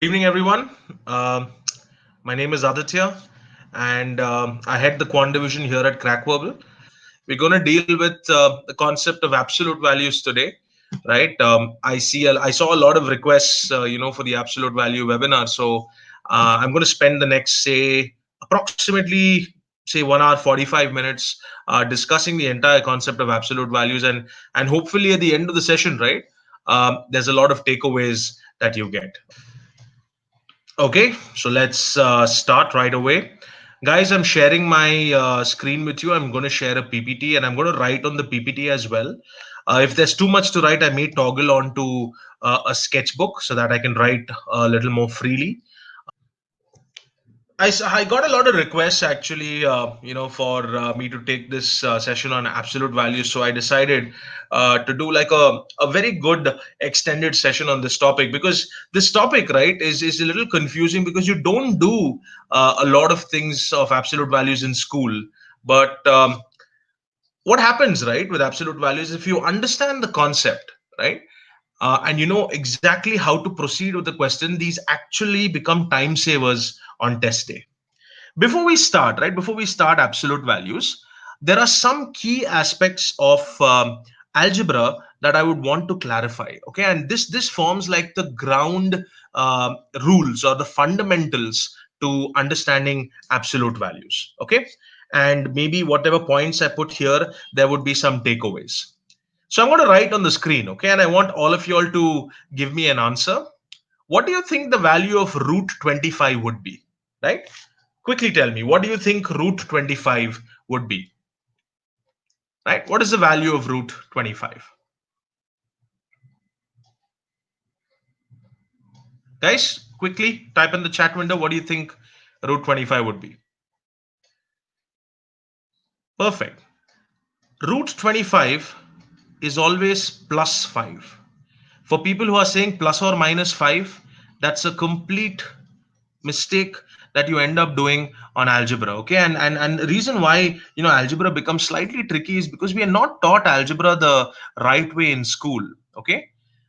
Evening, everyone. My name is Aditya, and I head the quant division here at Crackverbal. We're going to deal with the concept of absolute values today, right? I saw a lot of requests, for the absolute value webinar. So I'm going to spend the next, say, approximately, say, 1 hour 45 minutes discussing the entire concept of absolute values, and hopefully at the end of the session, right, there's a lot of takeaways that you get. Okay, so let's start right away. Guys, I'm sharing my screen with you. I'm going to share a PPT and I'm going to write on the PPT as well. If there's too much to write, I may toggle onto a sketchbook so that I can write a little more freely. I got a lot of requests actually, for me to take this session on absolute values. So I decided to do like a very good extended session on this topic because this topic, right, is a little confusing because you don't do a lot of things of absolute values in school. But what happens, right, with absolute values, if you understand the concept, right, and you know exactly how to proceed with the question, these actually become time savers on test day. Before we start absolute values, there are some key aspects of algebra that I would want to clarify. Okay, and this forms like the ground rules or the fundamentals to understanding absolute values. Okay, and maybe whatever points I put here, there would be some takeaways. So I'm going to write on the screen. Okay, and I want all of you all to give me an answer. What do you think the value of root 25 would be? Right? Quickly tell me, what do you think root 25 would be? Right? What is the value of root 25? Guys, quickly type in the chat window, what do you think root 25 would be? Perfect. Root 25 is always plus 5. For people who are saying plus or minus 5, that's a complete mistake that you end up doing on algebra. Okay, and the reason why algebra becomes slightly tricky is because we are not taught algebra the right way in school. Okay,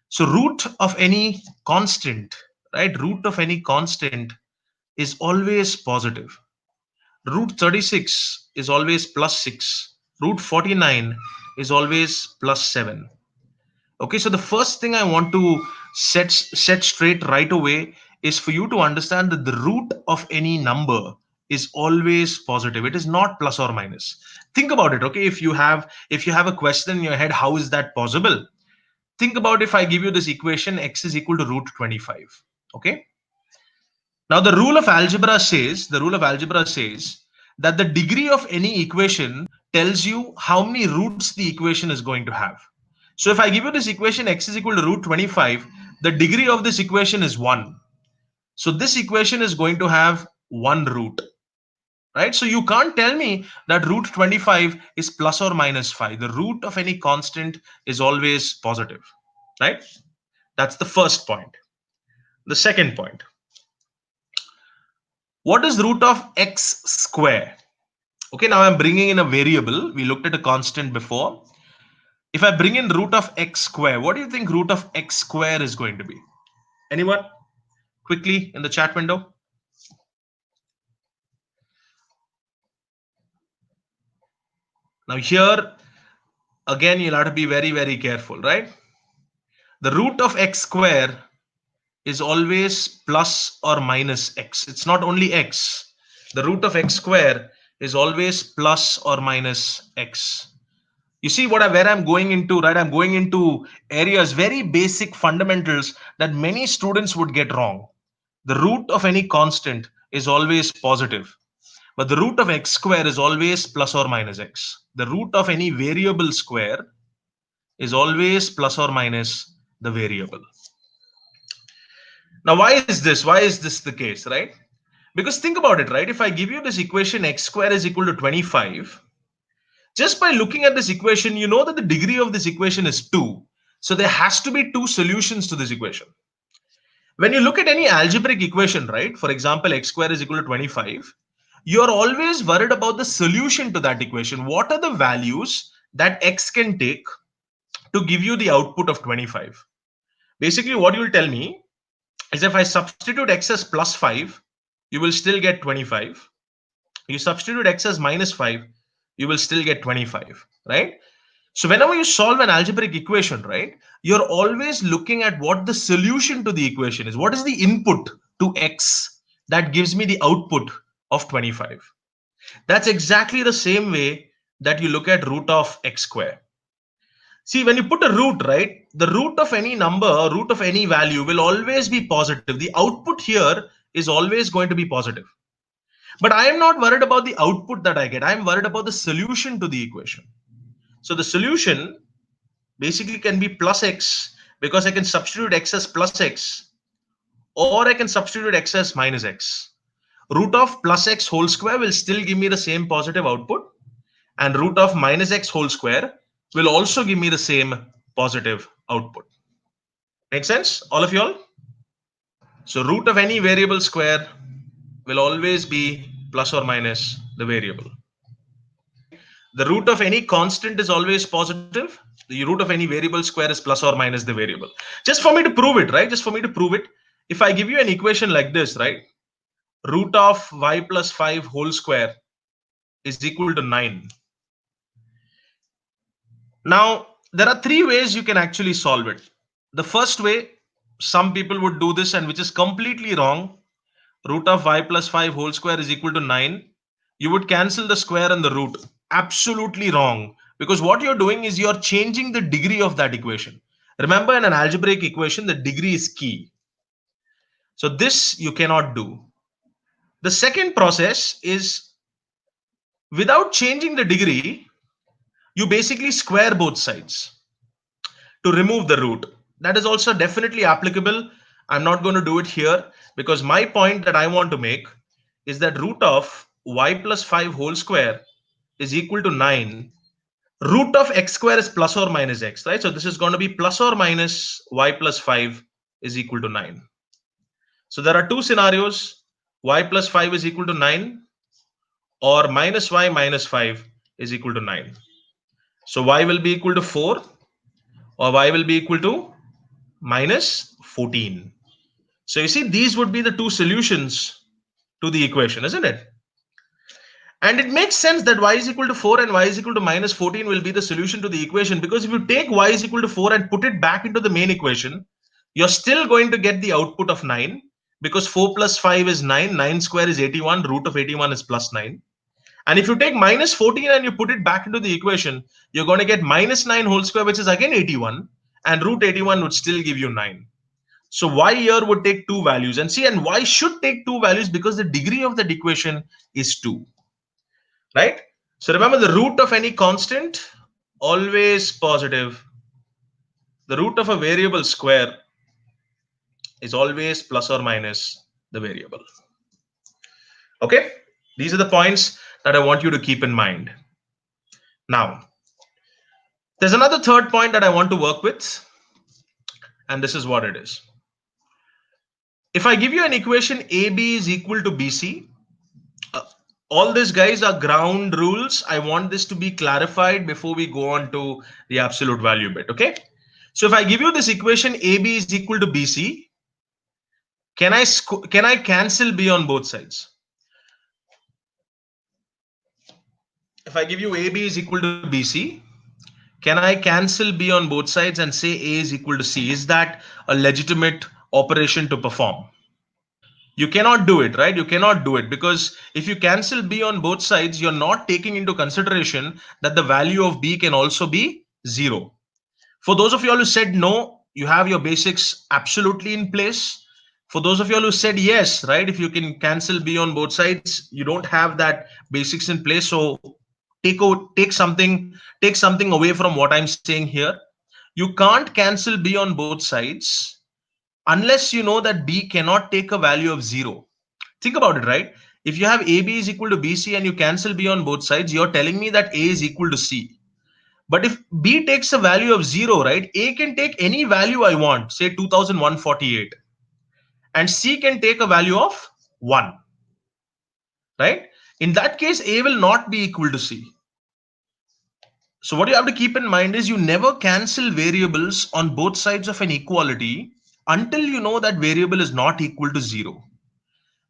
so root of any constant, right, root of any constant is always positive. Root 36 is always plus 6. Root 49 is always plus 7. Okay, so the first thing I want to set straight right away is for you to understand that the root of any number is always positive. It is not plus or minus. Think about it. Okay, if you have a question in your head, how is that possible? Think about if I give you this equation, x is equal to root 25. Okay. Now the rule of algebra says that the degree of any equation tells you how many roots the equation is going to have. So if I give you this equation x is equal to root 25, the degree of this equation is 1. So this equation is going to have one root, right? So you can't tell me that root 25 is plus or minus 5. The root of any constant is always positive, right? That's the first point. The second point, what is root of x square? Okay, now I'm bringing in a variable. We looked at a constant before. If I bring in root of x square, what do you think root of x square is going to be? Anyone? Quickly in the chat window. Now here, again, you'll have to be very, very careful, right? The root of x square is always plus or minus x. It's not only x. The root of x square is always plus or minus x. You see where I'm going into, right? I'm going into areas, very basic fundamentals that many students would get wrong. The root of any constant is always positive, but the root of x square is always plus or minus x. The root of any variable square is always plus or minus the variable. Now, why is this? Why is this the case, right? Because think about it, right? If I give you this equation x square is equal to 25, just by looking at this equation, you know that the degree of this equation is 2. So there has to be two solutions to this equation. When you look at any algebraic equation, right? For example, x square is equal to 25. You're always worried about the solution to that equation. What are the values that x can take to give you the output of 25? Basically, what you'll tell me is if I substitute x as plus 5, you will still get 25. You substitute x as minus 5, you will still get 25, right? So whenever you solve an algebraic equation, right, you're always looking at what the solution to the equation is. What is the input to x that gives me the output of 25? That's exactly the same way that you look at root of x square. See, when you put a root, right, the root of any number or root of any value will always be positive. The output here is always going to be positive. But I am not worried about the output that I get. I am worried about the solution to the equation. So the solution basically can be plus x, because I can substitute x as plus x, or I can substitute x as minus x. Root of plus x whole square will still give me the same positive output, and root of minus x whole square will also give me the same positive output. Make sense, all of y'all? So root of any variable square will always be plus or minus the variable, right? The root of any constant is always positive. The root of any variable square is plus or minus the variable. Just for me to prove it, right? Just for me to prove it, if I give you an equation like this, right? Root of y plus 5 whole square is equal to 9. Now, there are three ways you can actually solve it. The first way, some people would do this, and which is completely wrong. Root of y plus 5 whole square is equal to 9. You would cancel the square and the root. Absolutely wrong. Because what you're doing is you're changing the degree of that equation. Remember, in an algebraic equation, the degree is key. So this you cannot do. The second process is, without changing the degree, you basically square both sides to remove the root. That is also definitely applicable. I'm not going to do it here, because my point that I want to make is that root of y plus 5 whole square is equal to 9. Root of x square is plus or minus x, right? So this is going to be plus or minus y plus 5 is equal to 9. So there are two scenarios: y plus 5 is equal to 9, or minus y minus 5 is equal to 9. So y will be equal to 4, or y will be equal to minus 14. So you see, these would be the two solutions to the equation, isn't it? And it makes sense that y is equal to 4 and y is equal to minus 14 will be the solution to the equation, because if you take y is equal to 4 and put it back into the main equation, you're still going to get the output of 9, because 4 plus 5 is 9, 9 square is 81, root of 81 is plus 9. And if you take minus 14 and you put it back into the equation, you're going to get minus 9 whole square, which is again 81, and root 81 would still give you 9. So y here would take two values, and see, and y should take two values because the degree of that equation is 2, right? So remember, the root of any constant always positive. The root of a variable square is always plus or minus the variable. Okay, these are the points that I want you to keep in mind. Now, there's another third point that I want to work with, and this is what it is. If I give you an equation AB is equal to BC, uh, all these guys are ground rules. I want this to be clarified before we go on to the absolute value bit. Okay, so if I give you this equation AB is equal to BC, can I cancel B on both sides? If I give you AB is equal to BC, can I cancel B on both sides and say A is equal to C? Is that a legitimate operation to perform? You cannot do it, right? You cannot do it, because if you cancel B on both sides, you're not taking into consideration that the value of B can also be 0. For those of you all who said no, you have your basics absolutely in place. For those of you all who said yes, right, if you can cancel B on both sides, you don't have that basics in place. So take something away from what I'm saying here. You can't cancel B on both sides unless you know that B cannot take a value of 0. Think about it, right? If you have AB is equal to BC and you cancel B on both sides, you're telling me that A is equal to C. But if B takes a value of 0, right, A can take any value I want, say 2148, and C can take a value of 1, right? In that case, A will not be equal to C. So what you have to keep in mind is you never cancel variables on both sides of an equality until you know that variable is not equal to 0.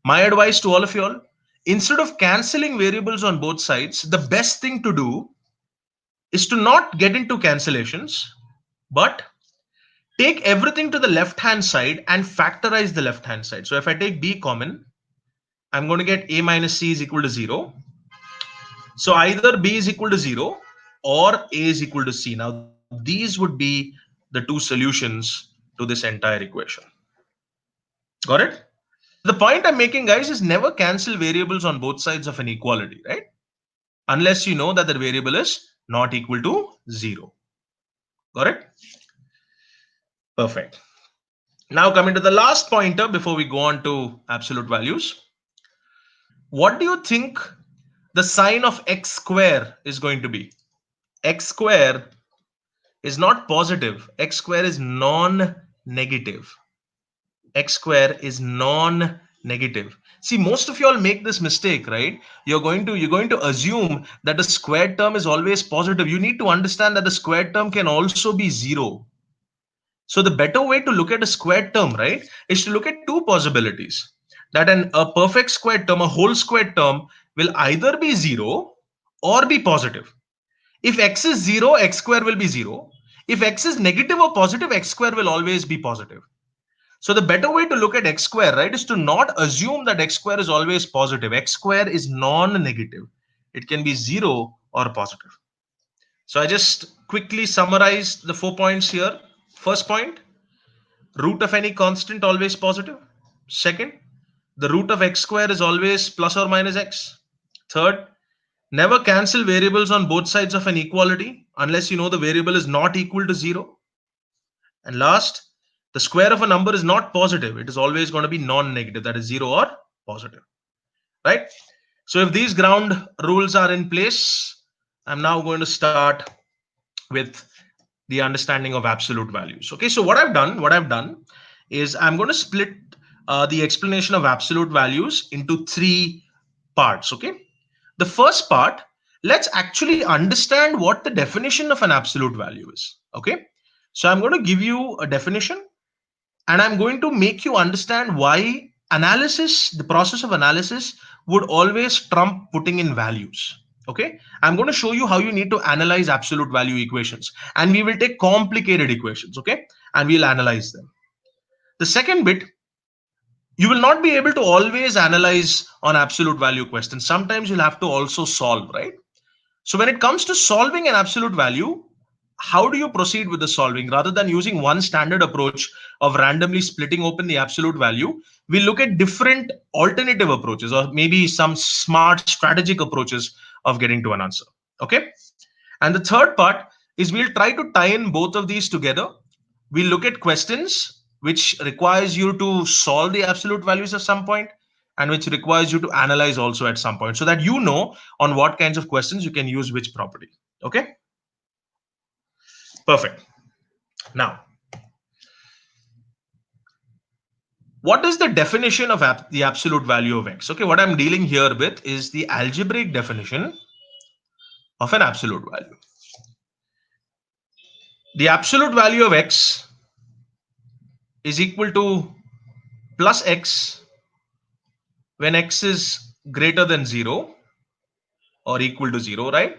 My advice to all of you all, instead of canceling variables on both sides, the best thing to do is to not get into cancellations, but take everything to the left hand side and factorize the left hand side. So if I take b common, I'm going to get a minus c is equal to 0. So either b is equal to 0 or a is equal to c. Now these would be the two solutions to this entire equation. Got it? The point I'm making, guys, is never cancel variables on both sides of an equality, right? Unless you know that the variable is not equal to 0. Got it? Perfect. Now coming to the last pointer before we go on to absolute values. What do you think the sign of x square is going to be? X square is not positive. X square is non-negative. X square is non-negative. See, most of you all make this mistake, right? You're going to assume that the squared term is always positive. You need to understand that the squared term can also be 0. So the better way to look at a squared term, right, is to look at two possibilities. That a perfect squared term, a whole squared term, will either be 0 or be positive. If x is 0, x square will be 0. If x is negative or positive, x square will always be positive. So the better way to look at x square, right, is to not assume that x square is always positive. X square is non-negative. It can be 0 or positive. So I just quickly summarized the 4 points here. First point, root of any constant always positive. Second, the root of x square is always plus or minus x. Third, never cancel variables on both sides of an equality unless you know the variable is not equal to 0. And last, the square of a number is not positive. It is always going to be non-negative, that is 0 or positive, right? So if these ground rules are in place, I'm now going to start with the understanding of absolute values. Okay, so what I've done is I'm going to split the explanation of absolute values into 3 parts. Okay, the first part, let's actually understand what the definition of an absolute value is. Okay, so I'm going to give you a definition and I'm going to make you understand why analysis, the process of analysis, would always trump putting in values. Okay, I'm going to show you how you need to analyze absolute value equations, and we will take complicated equations, okay, and we'll analyze them. The second bit, you will not be able to always analyze on absolute value questions. Sometimes you'll have to also solve, right? So when it comes to solving an absolute value, how do you proceed with the solving? Rather than using one standard approach of randomly splitting open the absolute value, we look at different alternative approaches, or maybe some smart strategic approaches of getting to an answer. Okay. And the third part is we'll try to tie in both of these together. We'll look at questions which requires you to solve the absolute values at some point, and which requires you to analyze also at some point, so that you know on what kinds of questions you can use which property. Okay, perfect. Now, what is the definition of the absolute value of x? Okay, what I'm dealing here with is the algebraic definition of an absolute value. The absolute value of x is equal to plus x when x is greater than 0 or equal to 0, right?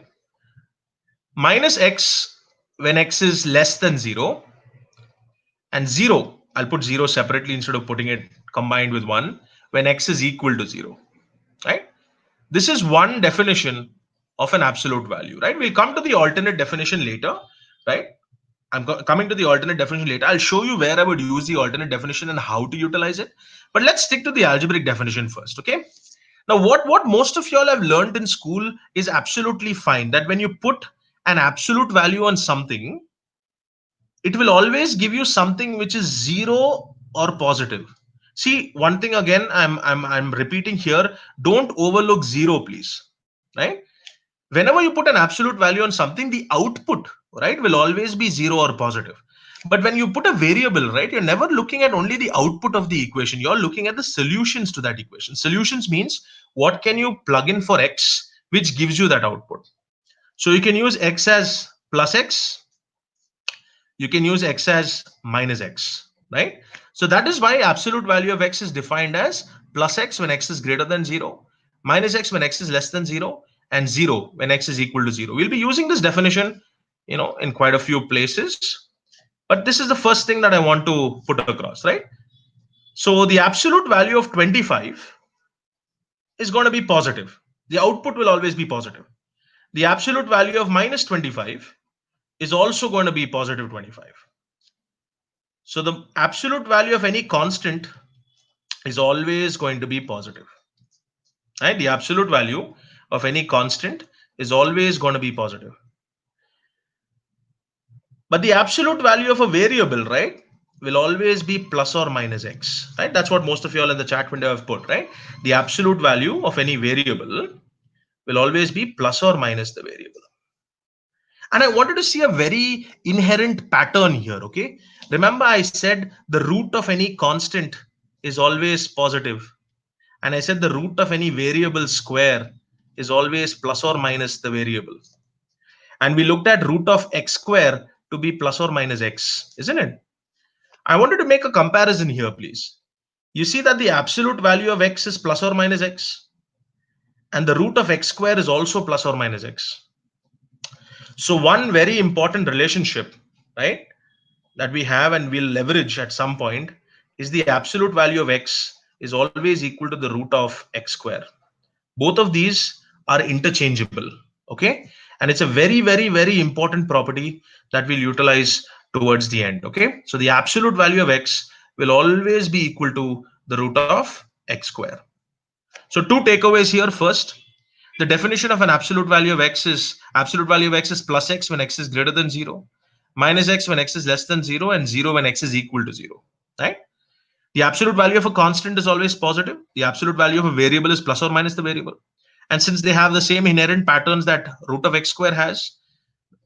Minus x when x is less than 0, and 0, I'll put 0 separately instead of putting it combined with 1, when x is equal to 0, right? This is one definition of an absolute value, right? We'll come to the alternate definition later, right? I'm coming to the alternate definition later. I'll show you where I would use the alternate definition and how to utilize it. But let's stick to the algebraic definition first, okay? Now, what most of y'all have learned in school is absolutely fine, that when you put an absolute value on something, it will always give you something which is 0 or positive. See, one thing again, I'm repeating here, don't overlook 0, please, right? Whenever you put an absolute value on something, the output, right, will always be 0 or positive. But when you put a variable, right, you're never looking at only the output of the equation. You're looking at the solutions to that equation. Solutions means what can you plug in for x, which gives you that output. So you can use x as plus x. You can use x as minus x, right? So that is why absolute value of x is defined as plus x when x is greater than 0, minus x when x is less than 0, and 0 when x is equal to 0. We'll be using this definition, in quite a few places. But this is the first thing that I want to put across, right? So the absolute value of 25 is going to be positive. The output will always be positive. The absolute value of minus 25 is also going to be positive 25. So the absolute value of any constant is always going to be positive. Right? The absolute value of any constant is always going to be positive. But the absolute value of a variable, right, will always be plus or minus x. Right? That's what most of you all in the chat window have put, right? The absolute value of any variable will always be plus or minus the variable. And I wanted to see a very inherent pattern here, okay? Remember I said the root of any constant is always positive. And I said the root of any variable square is always plus or minus the variable. And we looked at root of x square to be plus or minus x, isn't it? I wanted to make a comparison here, please. You see that the absolute value of x is plus or minus x, and the root of x square is also plus or minus x. So one very important relationship, right, that we have and we'll leverage at some point is the absolute value of x is always equal to the root of x square. Both of these are interchangeable, okay? And it's a very, very, very important property that we'll utilize towards the end, okay? So the absolute value of x will always be equal to the root of x square. So two takeaways here. First, the definition of an absolute value of x is plus x when x is greater than 0, minus x when x is less than 0, and 0 when x is equal to 0, right? The absolute value of a constant is always positive. The absolute value of a variable is plus or minus the variable. And since they have the same inherent patterns that root of x square has,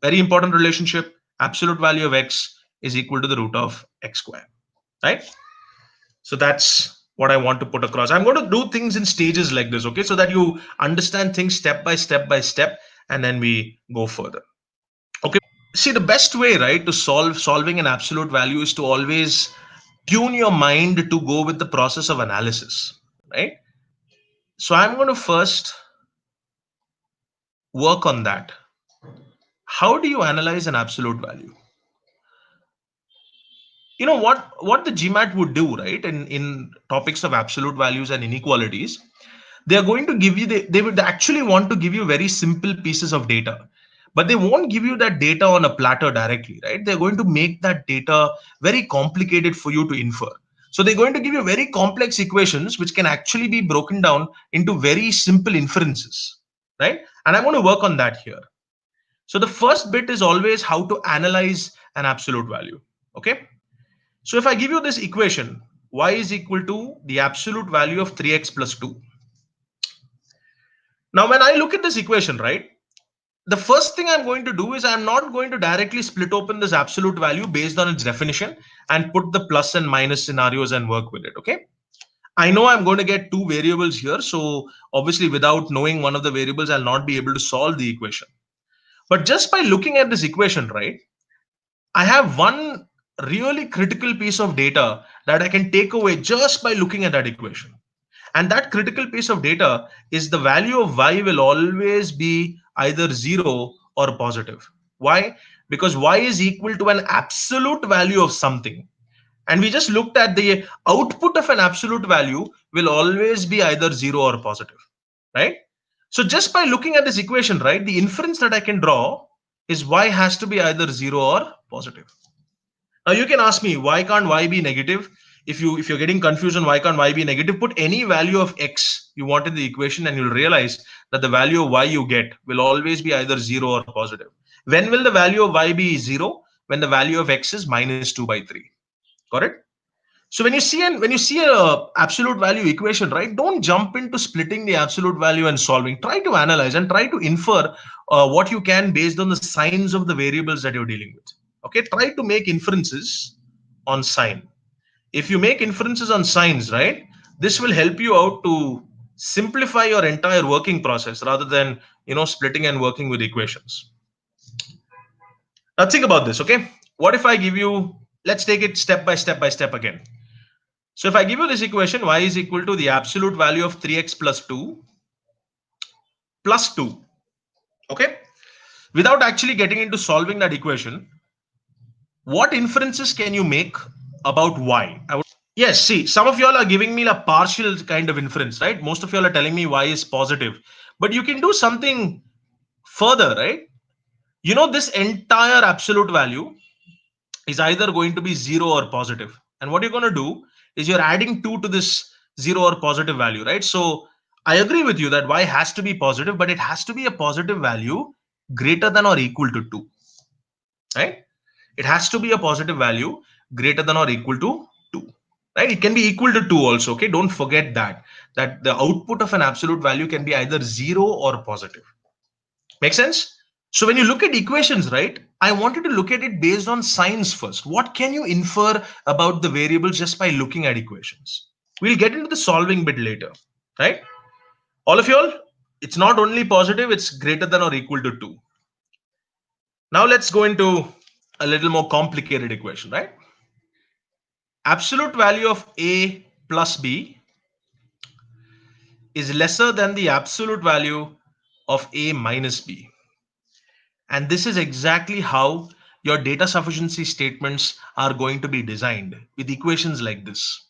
very important relationship, absolute value of x is equal to the root of x square, right? So that's what I want to put across. I'm going to do things in stages like this, okay, so that you understand things step by step by step, and then we go further. Okay. See, the best way, right, to solving an absolute value is to always tune your mind to go with the process of analysis, right? So I'm going to first work on that. How do you analyze an absolute value? You know what the GMAT would do, right, in topics of absolute values and inequalities, they are going to give you they would actually want to give you very simple pieces of data, but they won't give you that data on a platter directly, right? They're going to make that data very complicated for you to infer. So they're going to give you very complex equations which can actually be broken down into very simple inferences, right? And I want to work on that here. So the first bit is always how to analyze an absolute value, okay? So if I give you this equation, y is equal to the absolute value of 3x plus 2. Now, when I look at this equation, right, the first thing I'm going to do is I'm not going to directly split open this absolute value based on its definition and put the plus and minus scenarios and work with it, okay? I know I'm going to get two variables here. So obviously without knowing one of the variables, I'll not be able to solve the equation. But just by looking at this equation, right, I have one really critical piece of data that I can take away just by looking at that equation. And that critical piece of data is the value of y will always be either 0 or positive. Why? Because y is equal to an absolute value of something. And we just looked at the output of an absolute value will always be either 0 or positive, right? So just by looking at this equation, right, the inference that I can draw is y has to be either 0 or positive. Now you can ask me, why can't y be negative? If you're getting confusion, why can't y be negative? Put any value of x you want in the equation, and you'll realize that the value of y you get will always be either 0 or positive. When will the value of y be 0? When the value of x is minus 2 by 3. Got it? So when you see a absolute value equation, right, don't jump into splitting the absolute value and solving. Try to analyze and try to infer what you can based on the signs of the variables that you're dealing with. Okay, try to make inferences on sign. If you make inferences on signs, right, this will help you out to simplify your entire working process rather than splitting and working with equations. Now think about this, okay? What if I give you, let's take it step by step again. So if I give you this equation, y is equal to the absolute value of 3x plus 2 plus 2. Okay. Without actually getting into solving that equation, what inferences can you make about y? Yes, see, some of y'all are giving me a partial kind of inference, right? Most of y'all are telling me y is positive, but you can do something further, right? You know, this entire absolute value is either going to be zero or positive. And what you're going to do is you're adding 2 to this zero or positive value, right? So I agree with you that y has to be positive, but it has to be a positive value greater than or equal to 2, right? It has to be a positive value greater than or equal to 2, right? It can be equal to 2 also. Okay, don't forget that the output of an absolute value can be either 0 or positive. Make sense? So when you look at equations, right, I wanted to look at it based on signs first. What can you infer about the variables just by looking at equations? We'll get into the solving bit later, right? All of y'all, it's not only positive, it's greater than or equal to 2. Now let's go into a little more complicated equation, right? Absolute value of a plus b is lesser than the absolute value of a minus b. And this is exactly how your data sufficiency statements are going to be designed with equations like this.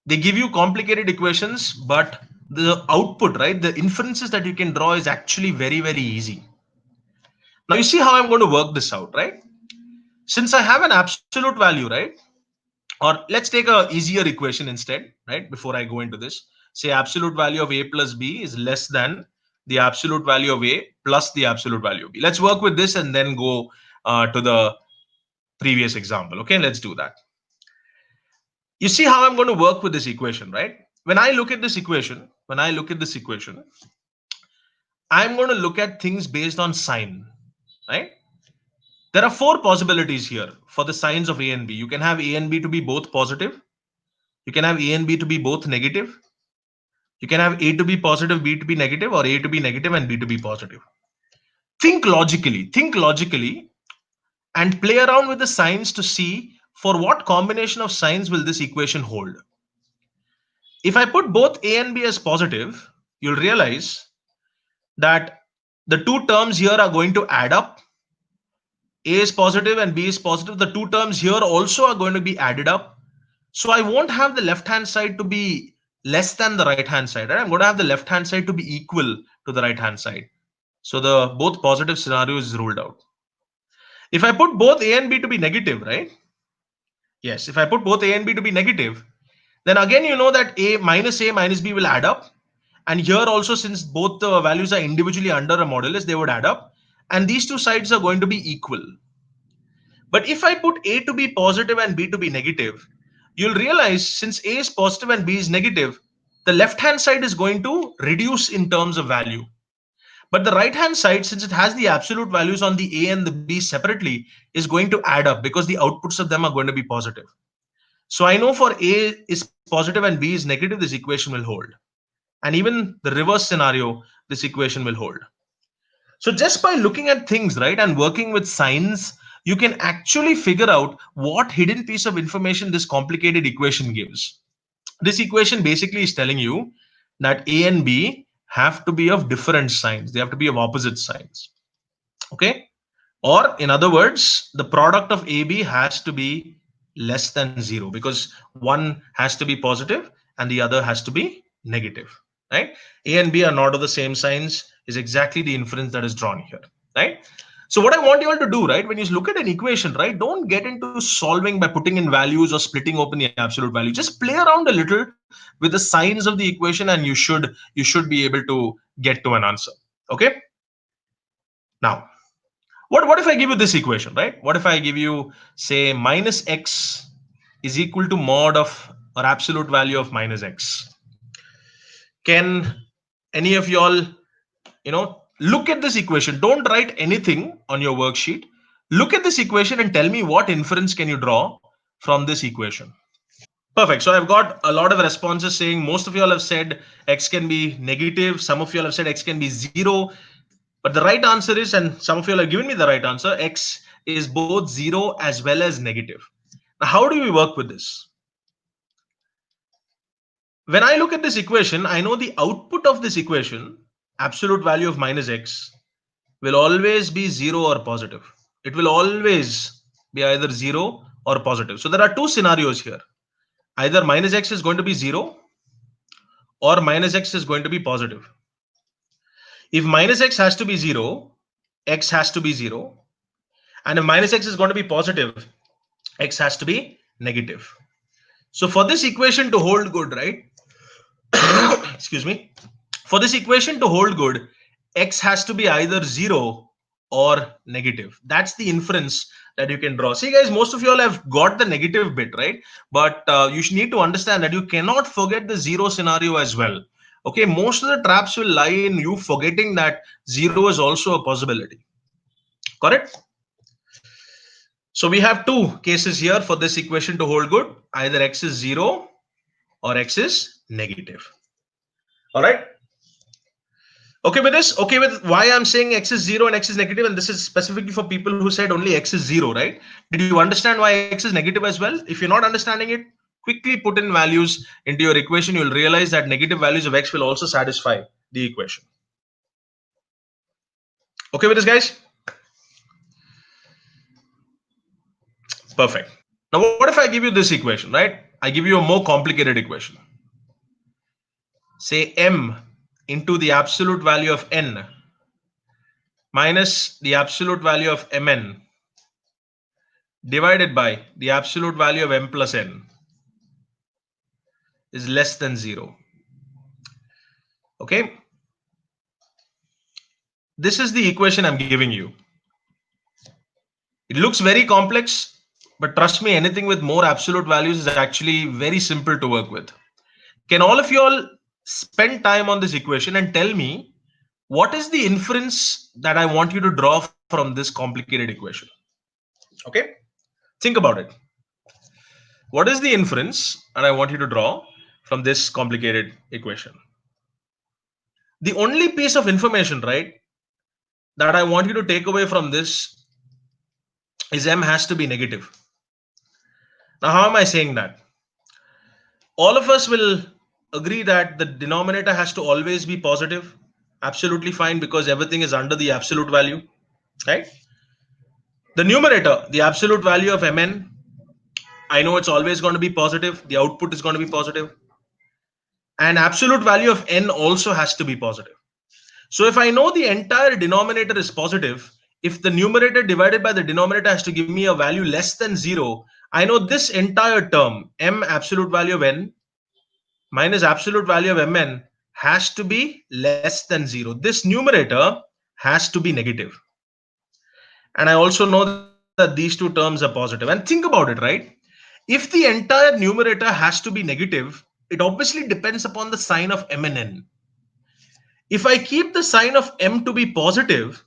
They give you complicated equations, but the output, right, the inferences that you can draw is actually very, very easy. Now you see how I'm going to work this out, right? Since I have an absolute value, right? Or let's take a easier equation instead, right? Before I go into this, say absolute value of a plus b is less than the absolute value of a plus the absolute value of b. Let's work with this and then go to the previous example. Okay, let's do that. You see how I'm going to work with this equation, right? When I look at this equation, I'm going to look at things based on sign, right? There are four possibilities here for the signs of a and b. You can have a and b to be both positive. You can have a and b to be both negative. You can have A to be positive, B to be negative, or A to be negative and B to be positive. Think logically, and play around with the signs to see for what combination of signs will this equation hold. If I put both A and B as positive, you'll realize that the two terms here are going to add up. A is positive and B is positive. The two terms here also are going to be added up. So I won't have the left hand side to be less than the right hand side, right? I'm going to have the left hand side to be equal to the right hand side. So the both positive scenario is ruled out. If I put both A and B to be negative, right? Yes, if I put both A and B to be negative, then again you know that A minus B will add up. And here also, since both the values are individually under a modulus, they would add up. And these two sides are going to be equal. But if I put A to be positive and B to be negative, you'll realize since A is positive and B is negative, the left hand side is going to reduce in terms of value. But the right hand side, since it has the absolute values on the A and the B separately, is going to add up because the outputs of them are going to be positive. So I know for A is positive and B is negative, this equation will hold. And even the reverse scenario, this equation will hold. So just by looking at things, right, and working with signs, you can actually figure out what hidden piece of information this complicated equation gives. This equation basically is telling you that A and B have to be of different signs. They have to be of opposite signs. Okay. Or in other words, the product of AB has to be less than zero because one has to be positive and the other has to be negative, right? A and B are not of the same signs is exactly the inference that is drawn here, right? So what I want you all to do, right, when you look at an equation, right, don't get into solving by putting in values or splitting open the absolute value. Just play around a little with the signs of the equation and you should be able to get to an answer. Okay. Now, what if I give you this equation, right? What if I give you, say, minus x is equal to mod of or absolute value of minus x? Can any of y'all, look at this equation? Don't write anything on your worksheet. Look at this equation and tell me what inference can you draw from this equation. Perfect. So I've got a lot of responses saying most of y'all have said x can be negative. Some of y'all have said x can be 0. But the right answer is, and some of you have given me the right answer, x is both 0 as well as negative. Now, how do we work with this? When I look at this equation, I know the output of this equation, absolute value of minus x, will always be 0 or positive. It will always be either 0 or positive. So there are two scenarios here. Either minus x is going to be 0 or minus x is going to be positive. If minus x has to be 0, x has to be 0. And if minus x is going to be positive, x has to be negative. So for this equation to hold good, right? Excuse me. For this equation to hold good, x has to be either 0 or negative. That's the inference that you can draw. See, guys, most of you all have got the negative bit, right? But you should need to understand that you cannot forget the 0 scenario as well. Okay, most of the traps will lie in you forgetting that 0 is also a possibility. Correct? So we have two cases here for this equation to hold good. Either x is 0 or x is negative. All right. Okay with this? Okay with why I'm saying x is 0 and x is negative, and this is specifically for people who said only x is 0, right? Did you understand why x is negative as well? If you're not understanding it, quickly put in values into your equation. You'll realize that negative values of x will also satisfy the equation. Okay with this, guys? Perfect. Now, what if I give you this equation, right? I give you a more complicated equation. Say m into the absolute value of n minus the absolute value of mn divided by the absolute value of m plus n is less than 0. Okay. This is the equation I'm giving you. It looks very complex, but trust me, anything with more absolute values is actually very simple to work with. Can all of you all spend time on this equation and tell me what is the inference that I want you to draw from this complicated equation? Okay. Think about it. What is the inference that I want you to draw from this complicated equation? The only piece of information, right, that I want you to take away from this is m has to be negative. Now, how am I saying that? All of us will agree that the denominator has to always be positive. Absolutely fine, because everything is under the absolute value, right? The numerator, the absolute value of mn, I know it's always going to be positive. The output is going to be positive. And absolute value of n also has to be positive. So if I know the entire denominator is positive, if the numerator divided by the denominator has to give me a value less than 0, I know this entire term, m absolute value of n minus absolute value of mn, has to be less than 0. This numerator has to be negative. And I also know that these two terms are positive. And think about it, right? If the entire numerator has to be negative, it obviously depends upon the sign of m and n. If I keep the sign of m to be positive,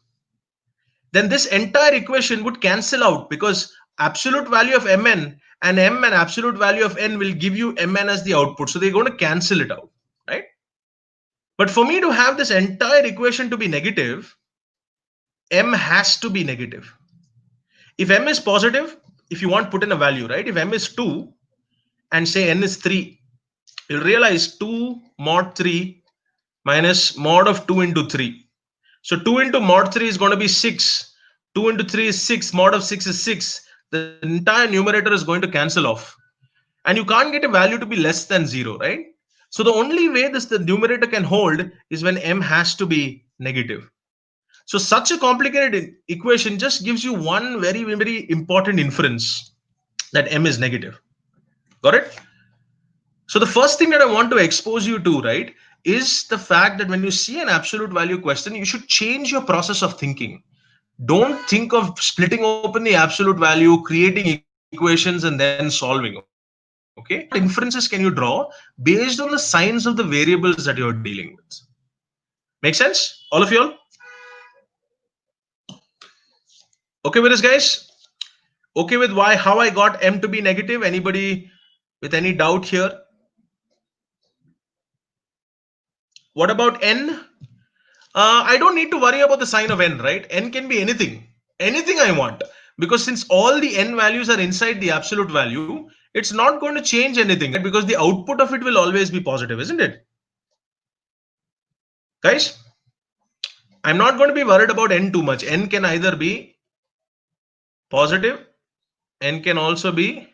then this entire equation would cancel out, because absolute value of mn and m and absolute value of n will give you mn as the output. So they're going to cancel it out, right? But for me to have this entire equation to be negative, m has to be negative. If m is positive, if you want, put in a value, right? If m is 2 and say n is 3, you'll realize 2 mod 3 minus mod of 2 into 3. So 2 into mod 3 is going to be 6. 2 into 3 is 6. Mod of 6 is 6. The entire numerator is going to cancel off. And you can't get a value to be less than 0, right? So the only way the numerator can hold is when m has to be negative. So such a complicated equation just gives you one very, very important inference, that m is negative. Got it? So the first thing that I want to expose you to, right, is the fact that when you see an absolute value question, you should change your process of thinking. Don't think of splitting open the absolute value, creating equations, and then solving. Okay, what inferences can you draw based on the signs of the variables that you're dealing with? Make sense, all of you all? Okay with this, guys? Okay with how I got m to be negative? Anybody with any doubt here? What about n? I don't need to worry about the sign of n, right? N can be anything I want, because since all the n values are inside the absolute value, it's not going to change anything, right? Because the output of it will always be positive, isn't it? Guys, I'm not going to be worried about n too much. N can either be positive, n can also be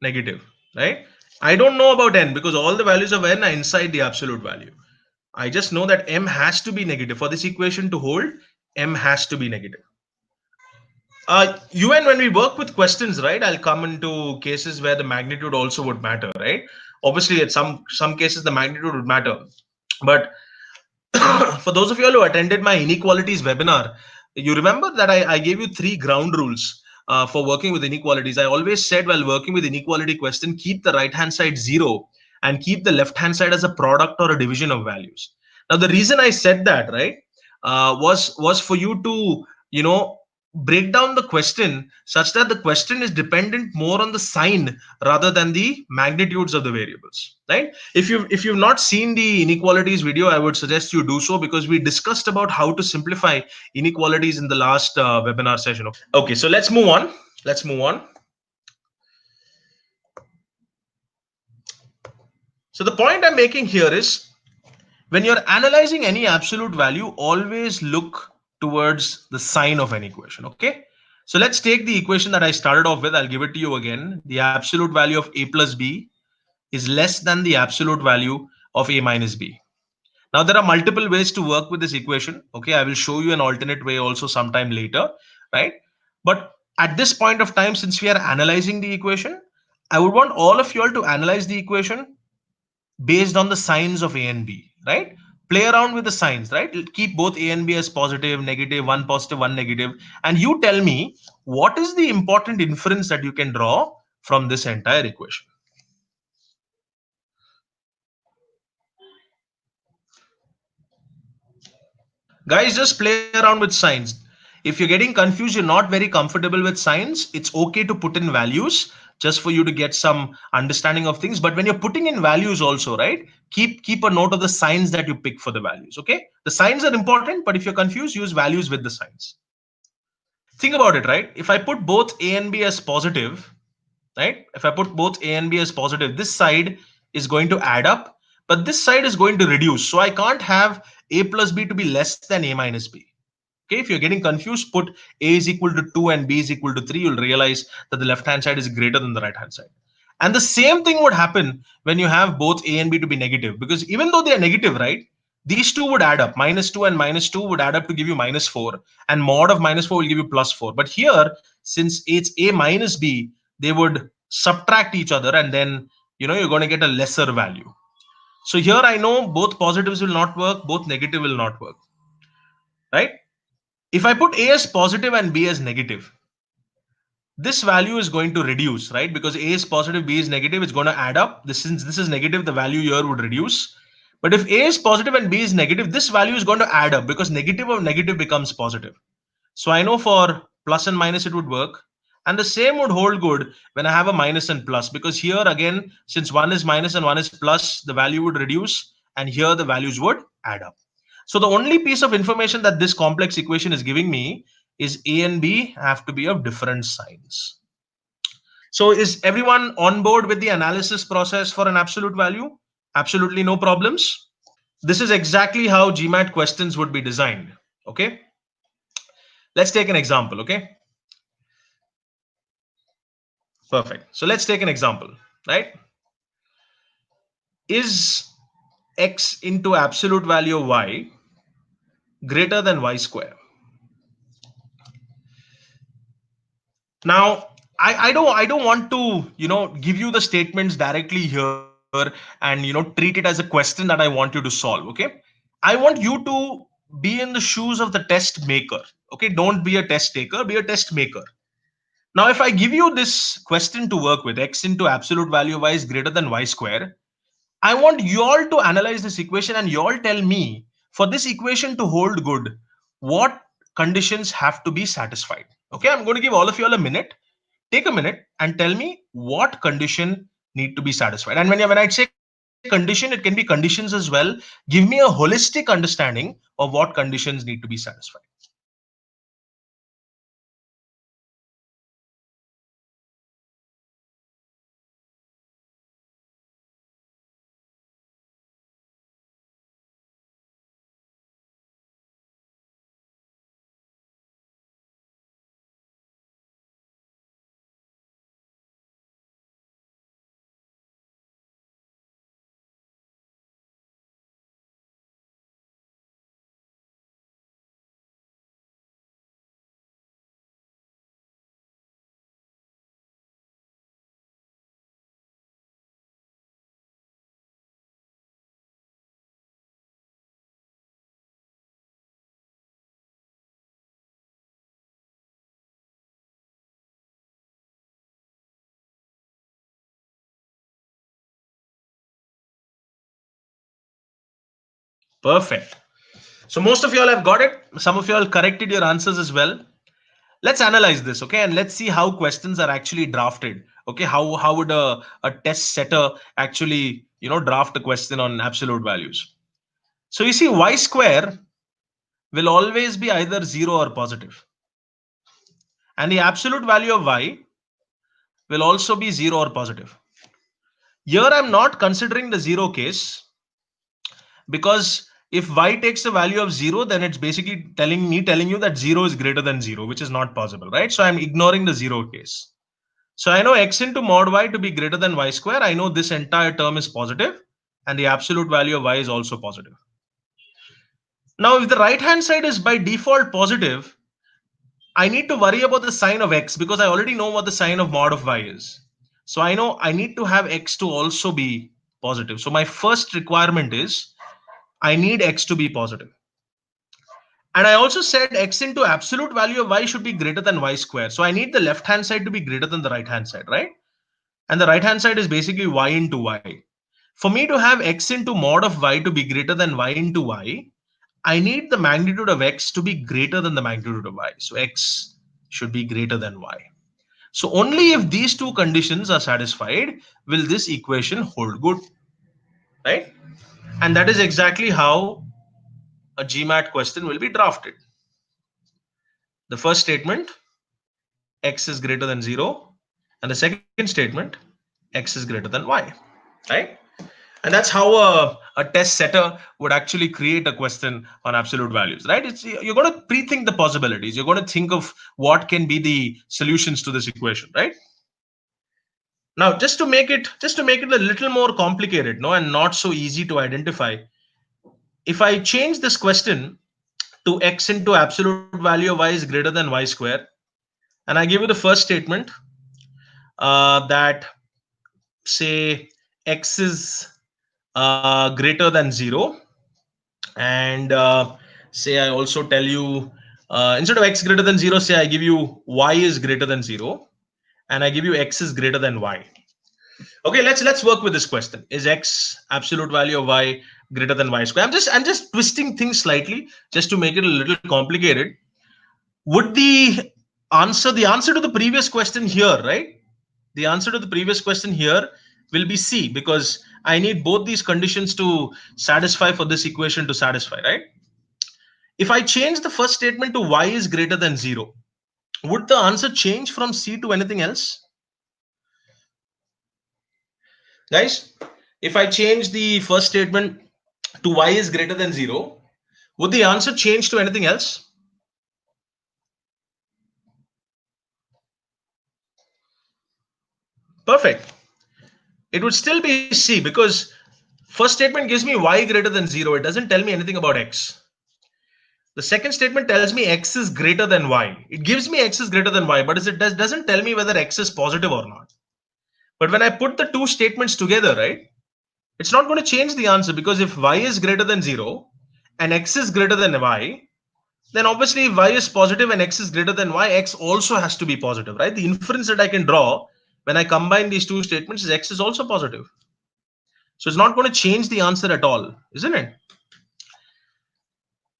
negative, right? I don't know about n because all the values of n are inside the absolute value. I just know that m has to be negative. For this equation to hold, m has to be negative. UN, when we work with questions, right, I'll come into cases where the magnitude also would matter, right? Obviously, at some cases, the magnitude would matter. But for those of you all who attended my inequalities webinar, you remember that I gave you 3 ground rules for working with inequalities. I always said while working with inequality question, keep the right hand side 0 and keep the left hand side as a product or a division of values. Now, the reason I said that, right, was for you to, break down the question such that the question is dependent more on the sign rather than the magnitudes of the variables, right? If you've not seen the inequalities video, I would suggest you do so because we discussed about how to simplify inequalities in the last webinar session. Okay, so let's move on. Let's move on. So the point I'm making here is when you're analyzing any absolute value, always look towards the sign of an equation. Okay, so let's take the equation that I started off with. I'll give it to you again. The absolute value of a plus b is less than the absolute value of a minus b. Now, there are multiple ways to work with this equation. Okay, I will show you an alternate way also sometime later, right? But at this point of time, since we are analyzing the equation, I would want all of you all to analyze the equation based on the signs of A and B, right? Play around with the signs, right? Keep both A and B as positive, negative, one positive, one negative. And you tell me what is the important inference that you can draw from this entire equation. Guys, just play around with signs. If you're getting confused, you're not very comfortable with signs, it's okay to put in values just for you to get some understanding of things. But when you're putting in values also, right, keep a note of the signs that you pick for the values. Okay, the signs are important, but if you're confused, use values with the signs. Think about it, right? If I put both A and B as positive, right? If I put both A and B as positive, this side is going to add up, but this side is going to reduce. So I can't have A plus B to be less than A minus B. Okay, if you're getting confused, put A is equal to 2 and B is equal to 3. You'll realize that the left hand side is greater than the right hand side. And the same thing would happen when you have both A and B to be negative, because even though they are negative, right, these two would add up. -2 and -2 would add up to give you -4, and mod of -4 will give you +4. But here, since it's A minus B, they would subtract each other, and then you're going to get a lesser value. So here I know both positives will not work, both negative will not work, right? If I put A as positive and B as negative, this value is going to reduce, right? Because A is positive, B is negative, it's going to add up. Since this is negative, the value here would reduce. But if A is positive and B is negative, this value is going to add up because negative of negative becomes positive. So I know for plus and minus it would work. And the same would hold good when I have a minus and plus, because here again, since one is minus and one is plus, the value would reduce, and here the values would add up. So the only piece of information that this complex equation is giving me is A and B have to be of different signs. So is everyone on board with the analysis process for an absolute value? Absolutely no problems. This is exactly how GMAT questions would be designed. Okay. Let's take an example. Okay. Perfect. So let's take an example, right? Is x into absolute value of y greater than y square? Now, I don't want to give you the statements directly here and treat it as a question that I want you to solve. Okay, I want you to be in the shoes of the test maker. Okay, don't be a test taker, be a test maker. Now, if I give you this question to work with, x into absolute value of y is greater than y square, I want you all to analyze this equation and you all tell me, for this equation to hold good, what conditions have to be satisfied. Okay, I'm going to give all of you all a minute. Take a minute and tell me what condition need to be satisfied. And when I say condition, it can be conditions as well. Give me a holistic understanding of what conditions need to be satisfied. Perfect. So most of you all have got it. Some of you all corrected your answers as well. Let's analyze this, okay, and let's see how questions are actually drafted. Okay, how would a test setter actually draft a question on absolute values? So you see, y square will always be either 0 or positive, and the absolute value of y will also be 0 or positive. Here I'm not considering the 0 case, because if y takes a value of 0, then it's basically telling you that 0 is greater than 0, which is not possible, right? So I'm ignoring the 0 case. So I know x into mod y to be greater than y square. I know this entire term is positive, and the absolute value of y is also positive. Now, if the right hand side is by default positive, I need to worry about the sign of x, because I already know what the sign of mod of y is. So I know I need to have x to also be positive. So my first requirement is I need x to be positive. And I also said x into absolute value of y should be greater than y square. So I need the left hand side to be greater than the right hand side, right? And the right hand side is basically y into y. For me to have x into mod of y to be greater than y into y, I need the magnitude of x to be greater than the magnitude of y. So x should be greater than y. So only if these two conditions are satisfied will this equation hold good, right? And that is exactly how a GMAT question will be drafted. The first statement, x is greater than 0, and the second statement, x is greater than y, right? And that's how a test setter would actually create a question on absolute values, right? You're going to pre-think the possibilities. You're going to think of what can be the solutions to this equation, right? Now, just to make it a little more complicated, no, and not so easy to identify, if I change this question to x into absolute value of y is greater than y square, and I give you the first statement that say x is greater than 0, and say I also tell you instead of x greater than 0, say I give you y is greater than 0, and I give you x is greater than y. Okay, let's work with this question. Is x absolute value of y greater than y square? I'm just twisting things slightly just to make it a little complicated. Would the answer to the previous question here, right? The answer to the previous question here will be C, because I need both these conditions to satisfy for this equation to satisfy, right? If I change the first statement to y is greater than 0, would the answer change from C to anything else? Guys, if I change the first statement to y is greater than 0, would the answer change to anything else? Perfect. It would still be C, because first statement gives me y greater than 0. It doesn't tell me anything about x. The second statement tells me x is greater than y. It gives me x is greater than y, but it doesn't tell me whether x is positive or not. But when I put the two statements together, right, it's not going to change the answer, because if y is greater than 0 and x is greater than y, then obviously if y is positive and x is greater than y, x also has to be positive, right? The inference that I can draw when I combine these two statements is x is also positive. So it's not going to change the answer at all, isn't it?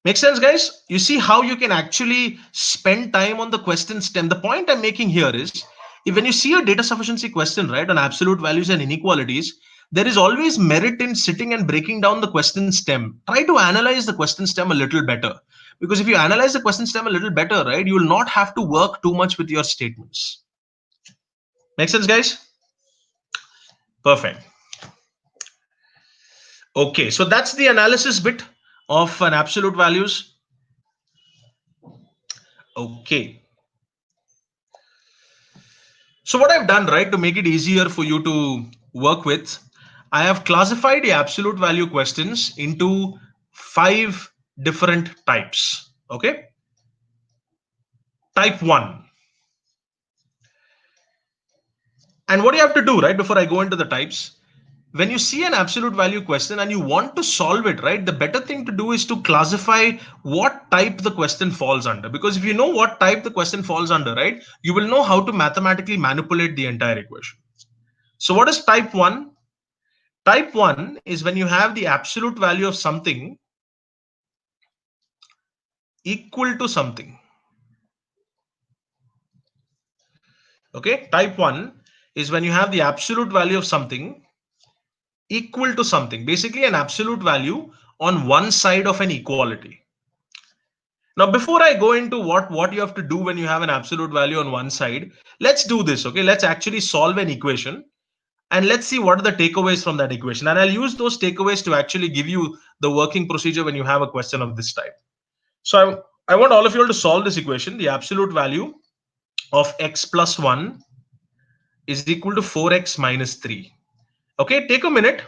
Make sense, guys? You see how you can actually spend time on the question stem. The point I'm making here is, if when you see a data sufficiency question, right, on absolute values and inequalities, there is always merit in sitting and breaking down the question stem. Try to analyze the question stem a little better. Because if you analyze the question stem a little better, right, you will not have to work too much with your statements. Make sense, guys? Perfect. Okay, so that's the analysis bit of an absolute values. Okay. So what I've done, right, to make it easier for you to work with, I have classified the absolute value questions into 5 different types. Okay. Type 1. And what you have to do, right, before I go into the types, when you see an absolute value question and you want to solve it, right, the better thing to do is to classify what type the question falls under. Because if you know what type the question falls under, right, you will know how to mathematically manipulate the entire equation. So what is type 1? Type 1 is when you have the absolute value of something equal to something. Okay, type 1 is when you have the absolute value of something equal to something, basically an absolute value on one side of an equality. Now, before I go into what you have to do when you have an absolute value on one side, let's do this. Okay, let's actually solve an equation and let's see what are the takeaways from that equation. And I'll use those takeaways to actually give you the working procedure when you have a question of this type. So I want all of you all to solve this equation. The absolute value of x plus 1 is equal to 4x minus 3. Okay, take a minute,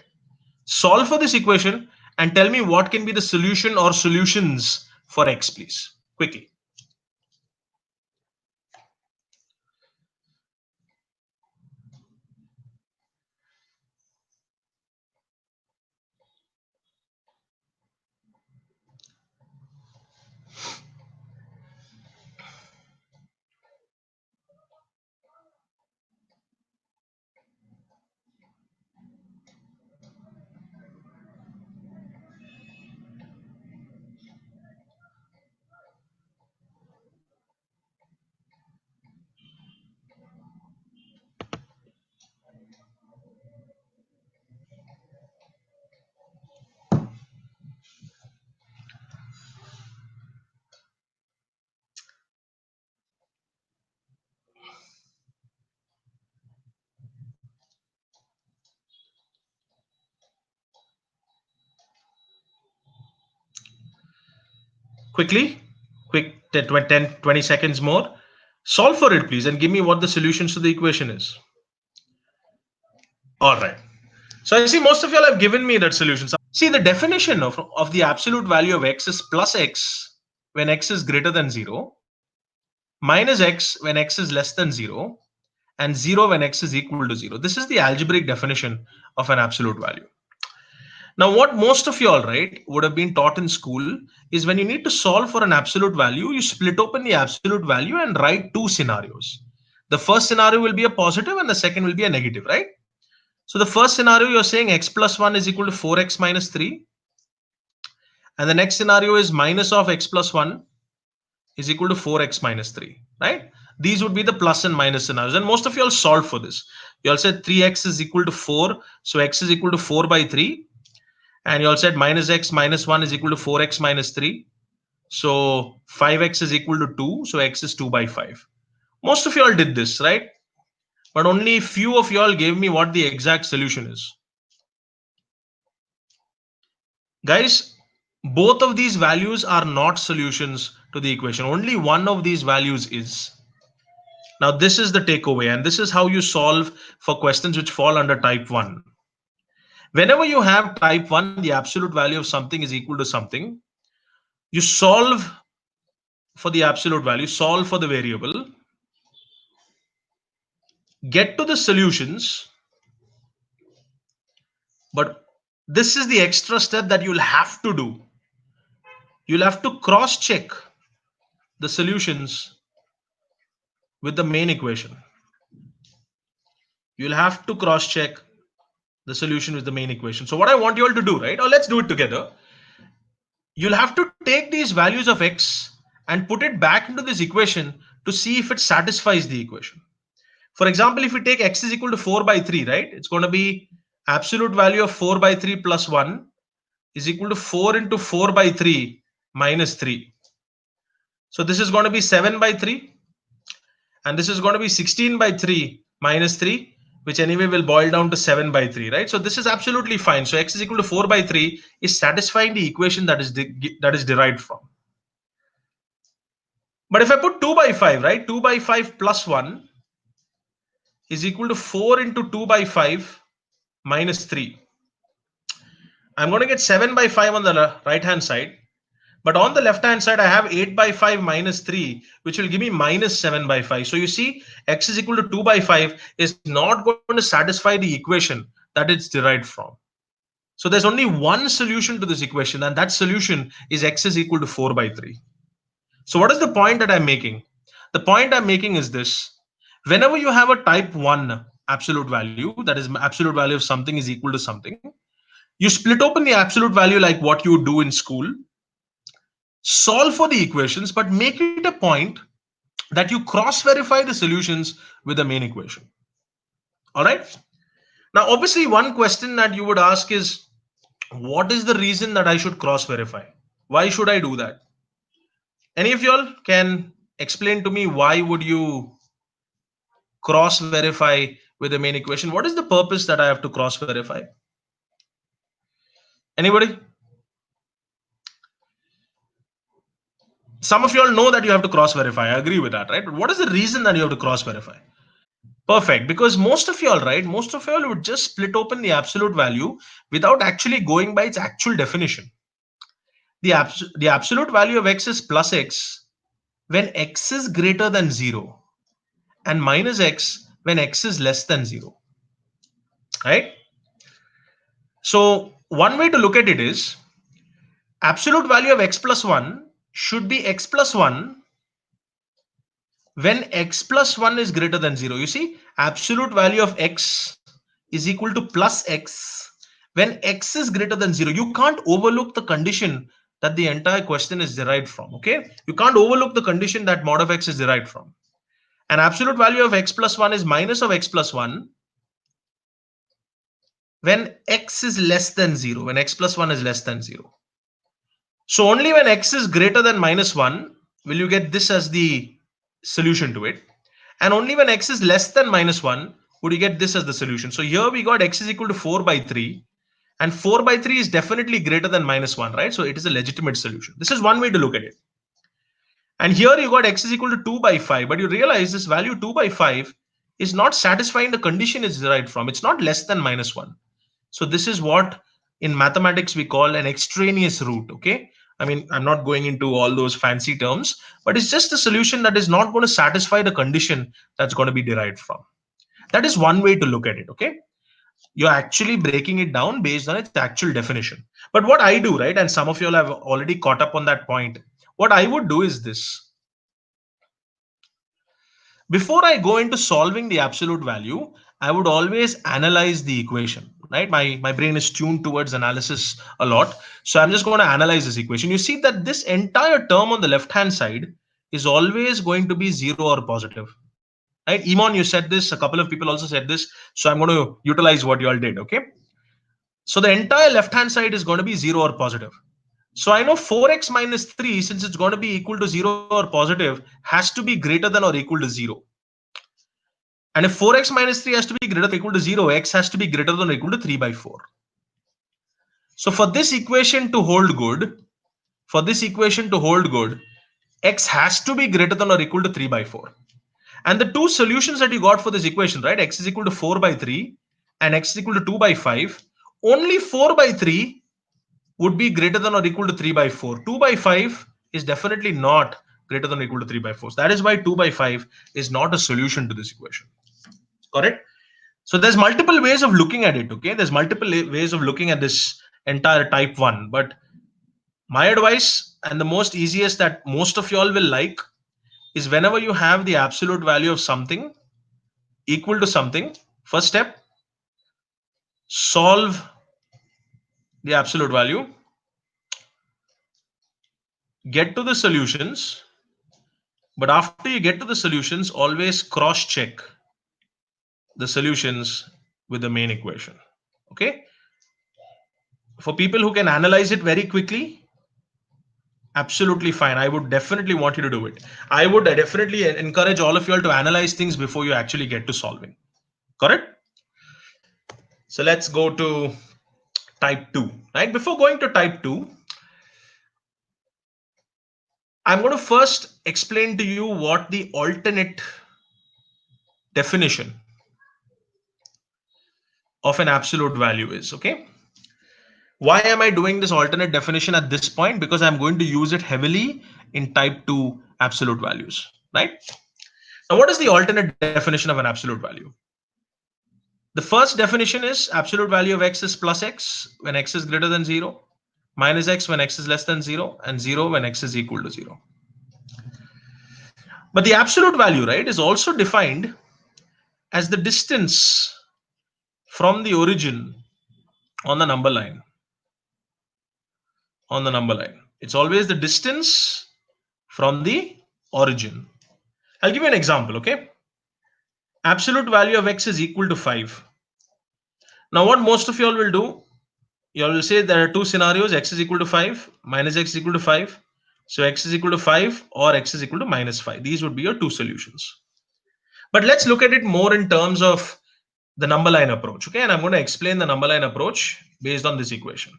solve for this equation, and tell me what can be the solution or solutions for x, please, quickly. Quickly, quick 10, 20 seconds more. Solve for it, please, and give me what the solutions to the equation is. All right. So I see most of y'all have given me that solution. See, the definition of the absolute value of x is plus x when x is greater than 0, minus x when x is less than 0, and 0 when x is equal to 0. This is the algebraic definition of an absolute value. Now, what most of y'all, right, would have been taught in school is when you need to solve for an absolute value, you split open the absolute value and write two scenarios. The first scenario will be a positive and the second will be a negative, right? So the first scenario, you're saying x plus 1 is equal to 4x minus 3. And the next scenario is minus of x plus 1 is equal to 4x minus 3, right? These would be the plus and minus scenarios. And most of you all solved for this. You all said 3x is equal to 4. So x is equal to 4 by 3. And you all said minus x minus 1 is equal to 4x minus 3. So 5x is equal to 2. So x is 2 by 5. Most of you all did this, right? But only few of you all gave me what the exact solution is. Guys, both of these values are not solutions to the equation. Only one of these values is. Now, this is the takeaway, and this is how you solve for questions which fall under type 1. Whenever you have type 1, the absolute value of something is equal to something, you solve for the absolute value, solve for the variable, get to the solutions, but this is the extra step that you'll have to do. You'll have to cross check the solutions with the main equation. You'll have to cross check the solution with the main equation. So what I want you all to do, right? Or let's do it together. You'll have to take these values of x and put it back into this equation to see if it satisfies the equation. For example, if we take x is equal to 4 by 3, right? It's going to be absolute value of 4 by 3 plus 1 is equal to 4 into 4 by 3 minus 3. So this is going to be 7 by 3. And this is going to be 16 by 3 minus 3, which anyway will boil down to 7 by 3, right? So this is absolutely fine. So x is equal to 4 by 3 is satisfying the equation that is derived from. But if I put 2 by 5, right? 2 by 5 plus 1 is equal to 4 into 2 by 5 minus 3. I'm going to get 7 by 5 on the right hand side. But on the left hand side, I have 8 by 5 minus 3, which will give me minus 7 by 5. So you see, x is equal to 2 by 5 is not going to satisfy the equation that it's derived from. So there's only one solution to this equation, and that solution is x is equal to 4 by 3. So what is the point that I'm making? The point I'm making is this. Whenever you have a type 1 absolute value, that is absolute value of something is equal to something, you split open the absolute value like what you do in school. solve for the equations, but make it a point that you cross verify the solutions with the main equation. All right. Now, obviously, one question that you would ask is, what is the reason that I should cross verify? Why should I do that? Any of y'all can explain to me why would you cross verify with the main equation? What is the purpose that I have to cross verify? Anybody? Some of you all know that you have to cross verify. I agree with that, right? But what is the reason that you have to cross verify? Perfect. Because most of y'all, right? Most of y'all would just split open the absolute value without actually going by its actual definition. The absolute value of x is plus x when x is greater than 0 and minus x when x is less than 0, right? So one way to look at it is absolute value of x plus 1 should be x plus 1 when x plus 1 is greater than 0. You see, absolute value of x is equal to plus x when x is greater than 0. You can't overlook the condition that the entire question is derived from. Okay, you can't overlook the condition that mod of x is derived from. And absolute value of x plus 1 is minus of x plus 1 when x is less than 0, when x plus 1 is less than 0. So only when x is greater than minus 1 will you get this as the solution to it. And only when x is less than minus 1 would you get this as the solution. So here we got x is equal to 4 by 3. And 4 by 3 is definitely greater than minus 1, right? So it is a legitimate solution. This is one way to look at it. And here you got x is equal to 2 by 5. But you realize this value 2 by 5 is not satisfying the condition it's derived from. It's not less than minus 1. So this is what in mathematics we call an extraneous root. Okay. I mean, I'm not going into all those fancy terms, but it's just a solution that is not going to satisfy the condition that's going to be derived from. That is one way to look at it. Okay. You're actually breaking it down based on its actual definition. But what I do, right, and some of you all have already caught up on that point, what I would do is this. Before I go into solving the absolute value, I would always analyze the equation, right? My brain is tuned towards analysis a lot. So I'm just going to analyze this equation. You see that this entire term on the left-hand side is always going to be 0 or positive, right? Iman, you said this. A couple of people also said this. So I'm going to utilize what you all did, okay? So the entire left-hand side is going to be 0 or positive. So I know 4x minus 3, since it's going to be equal to 0 or positive, has to be greater than or equal to 0. And if 4x minus 3 has to be greater than or equal to 0, x has to be greater than or equal to 3 by 4. So for this equation to hold good, x has to be greater than or equal to 3 by 4. And the two solutions that you got for this equation, right? X is equal to 4 by 3 and x is equal to 2 by 5. Only 4 by 3 would be greater than or equal to 3 by 4. 2 by 5 is definitely not greater than or equal to 3 by 4. So that is why 2 by 5 is not a solution to this equation. Correct? So there's multiple ways of looking at it. Okay, there's multiple ways of looking at this entire type 1. But my advice, and the most easiest that most of y'all will like, is whenever you have the absolute value of something equal to something, first step, solve the absolute value, get to the solutions. But after you get to the solutions, always cross check the solutions with the main equation. Okay. For people who can analyze it very quickly, absolutely fine. I would definitely want you to do it. I would definitely encourage all of you all to analyze things before you actually get to solving. Correct? So let's go to type 2. Right? Before going to type 2, I'm going to first explain to you what the alternate definition of an absolute value is. Okay. Why am I doing this alternate definition at this point? Because I'm going to use it heavily in type 2 absolute values, right? Now, what is the alternate definition of an absolute value? The first definition is absolute value of x is plus x when x is greater than 0, minus x when x is less than 0, and 0 when x is equal to 0. But the absolute value, right, is also defined as the distance from the origin on the number line. It's always the distance from the origin. I'll give you an example, okay? Absolute value of x is equal to 5. Now, what most of you all will do, you all will say there are two scenarios, x is equal to 5, minus x is equal to 5. So x is equal to 5 or x is equal to minus 5. These would be your two solutions. But let's look at it more in terms of the number line approach, okay? And I'm going to explain the number line approach based on this equation.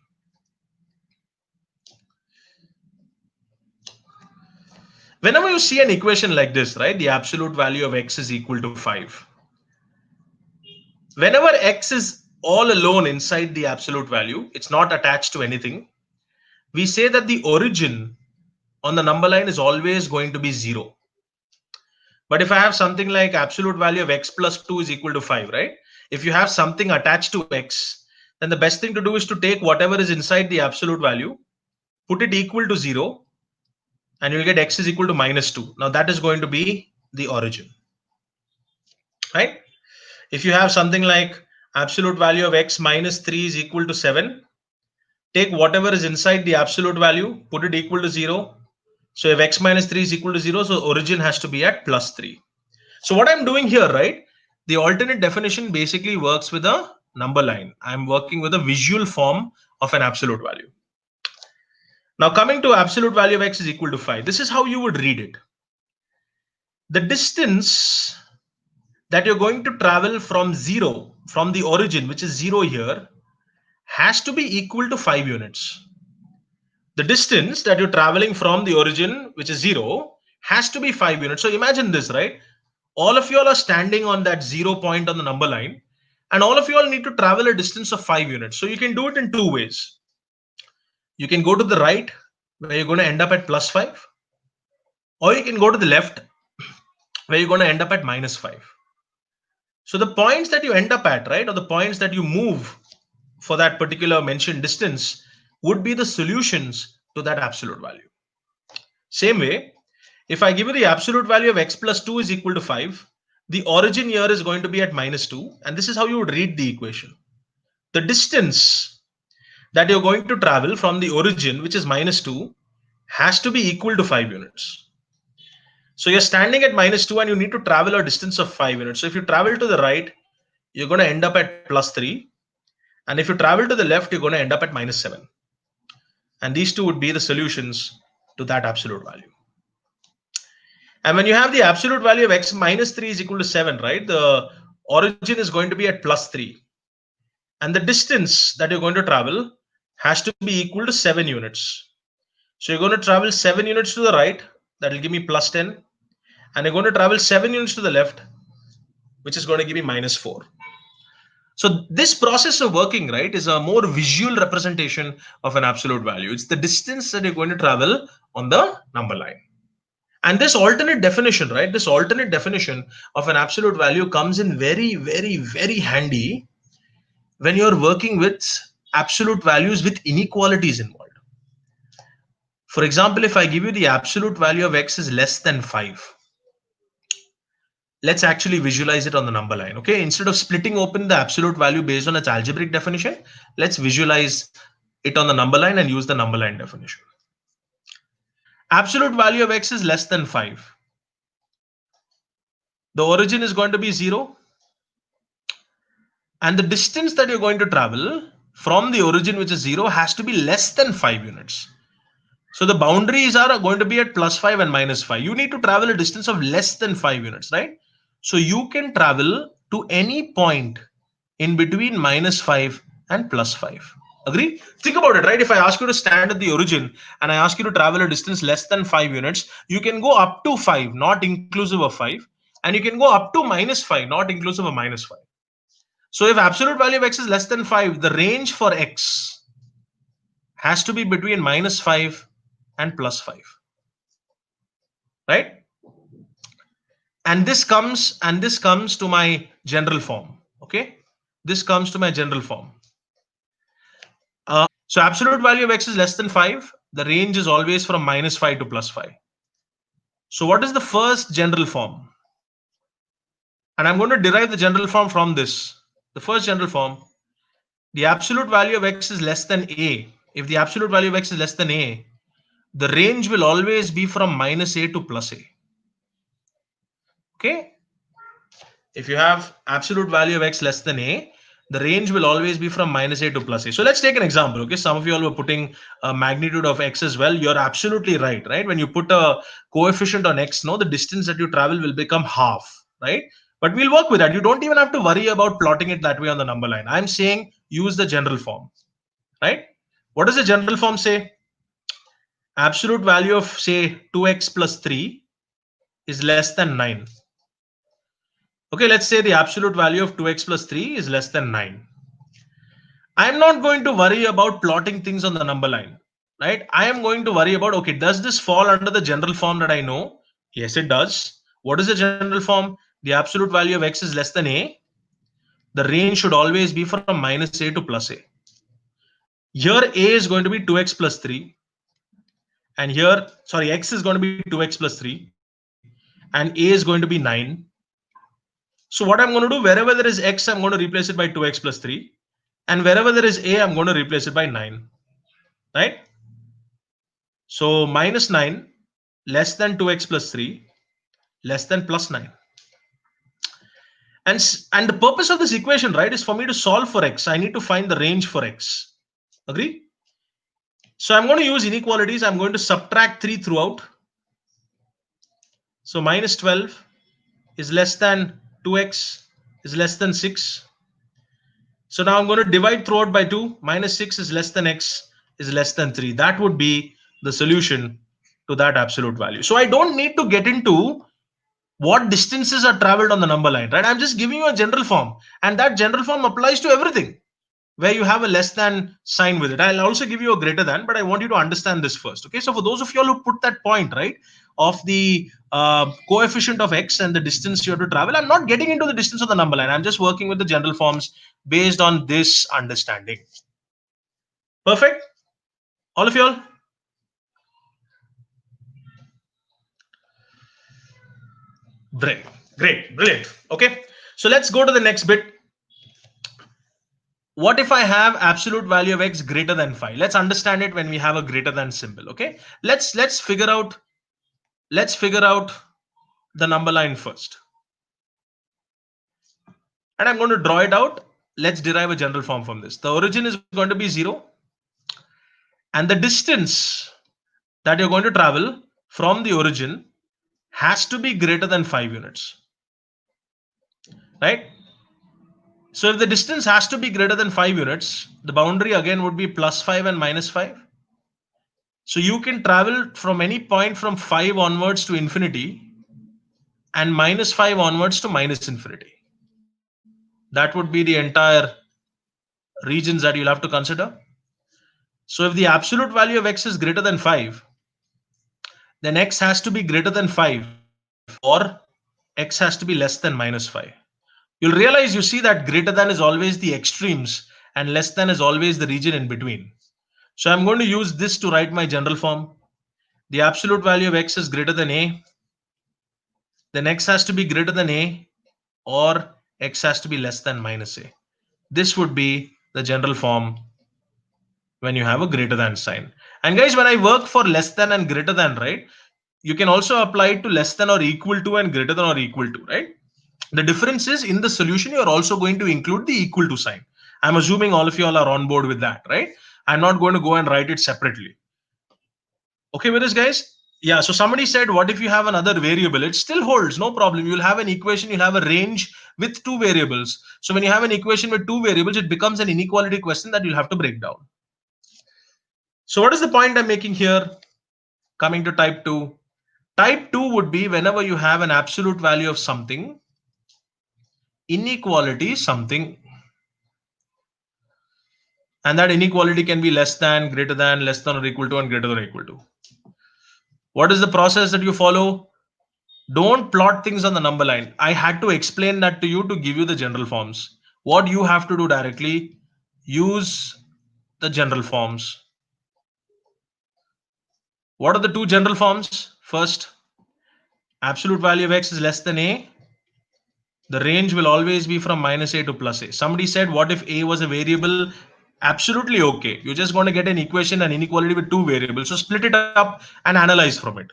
Whenever you see an equation like this, right, the absolute value of x is equal to 5. Whenever x is all alone inside the absolute value, it's not attached to anything, we say that the origin on the number line is always going to be 0. But if I have something like absolute value of x plus 2 is equal to 5, right? If you have something attached to x, then the best thing to do is to take whatever is inside the absolute value, put it equal to 0, and you'll get x is equal to minus 2. Now that is going to be the origin, right? If you have something like absolute value of x minus 3 is equal to 7, take whatever is inside the absolute value, put it equal to 0. So if x minus 3 is equal to 0, so origin has to be at plus 3. So what I'm doing here, right? The alternate definition basically works with a number line. I'm working with a visual form of an absolute value. Now coming to absolute value of x is equal to 5. This is how you would read it. The distance that you're going to travel from 0, from the origin, which is 0 here, has to be equal to 5 units. The distance that you're traveling from the origin, which is 0, has to be 5 units. So imagine this, right? All of you all are standing on that 0 point on the number line, and all of you all need to travel a distance of 5 units. So you can do it in two ways. You can go to the right, where you're going to end up at plus 5, or you can go to the left, where you're going to end up at minus 5. So the points that you end up at, right, or the points that you move for that particular mentioned distance would be the solutions to that absolute value. Same way, if I give you the absolute value of x plus 2 is equal to 5, the origin here is going to be at minus 2, and this is how you would read the equation. The distance that you're going to travel from the origin, which is minus 2, has to be equal to 5 units. So you're standing at minus 2 and you need to travel a distance of 5 units. So if you travel to the right, you're going to end up at plus 3. And if you travel to the left, you're going to end up at minus 7. And these two would be the solutions to that absolute value. And when you have the absolute value of x minus 3 is equal to 7, right? The origin is going to be at plus 3. And the distance that you're going to travel has to be equal to 7 units. So you're going to travel 7 units to the right. That will give me plus 10. And you're going to travel 7 units to the left, which is going to give me minus 4. So this process of working, right, is a more visual representation of an absolute value. It's the distance that you're going to travel on the number line. And this alternate definition, right, this alternate definition of an absolute value comes in very, very, very handy when you're working with absolute values with inequalities involved. For example, if I give you the absolute value of x is less than 5, let's actually visualize it on the number line. Okay, instead of splitting open the absolute value based on its algebraic definition, let's visualize it on the number line and use the number line definition. Absolute value of x is less than 5. The origin is going to be 0, and the distance that you're going to travel from the origin, which is 0, has to be less than 5 units. So the boundaries are going to be at plus 5 and minus 5. You need to travel a distance of less than 5 units, right? So you can travel to any point in between minus 5 and plus 5. Agree? Think about it, right? If I ask you to stand at the origin and I ask you to travel a distance less than 5 units, you can go up to 5, not inclusive of 5. And you can go up to minus 5, not inclusive of minus 5. So if absolute value of x is less than 5, the range for x has to be between minus 5 and plus 5, right? And this comes to my general form. Okay, this comes to my general form. So absolute value of x is less than 5. The range is always from minus 5 to plus 5. So what is the first general form? And I'm going to derive the general form from this. The first general form, the absolute value of x is less than a. If the absolute value of x is less than a, the range will always be from minus a to plus a. Okay, if you have absolute value of x less than a, the range will always be from minus a to plus a. So let's take an example. Okay, some of you all were putting a magnitude of x as well. You're absolutely right? When you put a coefficient on x, no, the distance that you travel will become half, right? But we'll work with that. You don't even have to worry about plotting it that way on the number line. I'm saying use the general form, right? What does the general form say? Absolute value of say 2x plus 3 is less than 9. Okay, let's say the absolute value of 2x plus 3 is less than 9. I'm not going to worry about plotting things on the number line, right? I am going to worry about, okay, does this fall under the general form that I know? Yes, it does. What is the general form? The absolute value of x is less than a. The range should always be from minus a to plus a. Here a is going to be 2x plus 3. And here, sorry, x is going to be 2x plus 3. And a is going to be 9. So what I'm going to do, wherever there is x, I'm going to replace it by 2x plus 3. And wherever there is a, I'm going to replace it by 9. Right? So minus 9 less than 2x plus 3 less than plus 9. And the purpose of this equation, right, is for me to solve for x. I need to find the range for x. Agree? So I'm going to use inequalities. I'm going to subtract 3 throughout. So minus 12 is less than 2x is less than 6. So now I'm going to divide throughout by 2. Minus 6 is less than x is less than 3. That would be the solution to that absolute value. So I don't need to get into what distances are traveled on the number line, right? I'm just giving you a general form, and that general form applies to everything where you have a less than sign with it. I'll also give you a greater than, but I want you to understand this first. Okay, so for those of you all who put that point, right, of the coefficient of x and the distance you have to travel, I'm not getting into the distance of the number line. I'm just working with the general forms based on this understanding. Perfect, all of you all. Great, brilliant. Okay, so let's go to the next bit. What if I have absolute value of x greater than 5? Let's understand it when we have a greater than symbol. Okay, let's figure out the number line first, and I'm going to draw it out. Let's derive a general form from this. The origin is going to be 0, and the distance that you're going to travel from the origin has to be greater than 5 units, right? So if the distance has to be greater than 5 units, the boundary again would be plus 5 and minus 5. So you can travel from any point from 5 onwards to infinity and minus 5 onwards to minus infinity. That would be the entire regions that you'll have to consider. So if the absolute value of x is greater than 5, then x has to be greater than 5 or x has to be less than minus 5. You'll realize, you see, that greater than is always the extremes and less than is always the region in between. So I'm going to use this to write my general form. The absolute value of x is greater than a, then x has to be greater than a or x has to be less than minus a. This would be the general form when you have a greater than sign. And guys, when I work for less than and greater than, right, you can also apply it to less than or equal to and greater than or equal to, right? The difference is in the solution, you're also going to include the equal to sign. I'm assuming all of you all are on board with that, right? I'm not going to go and write it separately. Okay with this, guys? Yeah, so somebody said, what if you have another variable? It still holds, no problem. You'll have an equation, you'll have a range with 2 variables. So when you have an equation with 2 variables, it becomes an inequality question that you'll have to break down. So what is the point I'm making here? Coming to type 2. Type 2 would be whenever you have an absolute value of something, inequality something, and that inequality can be less than, greater than, less than or equal to, and greater than or equal to. What is the process that you follow? Don't plot things on the number line. I had to explain that to you to give you the general forms. What you have to do directly, use the general forms. What are the 2 general forms? First, absolute value of x is less than a. The range will always be from minus a to plus a. Somebody said, what if a was a variable? Absolutely okay. You're just going to get an equation and inequality with two variables. So split it up and analyze from it.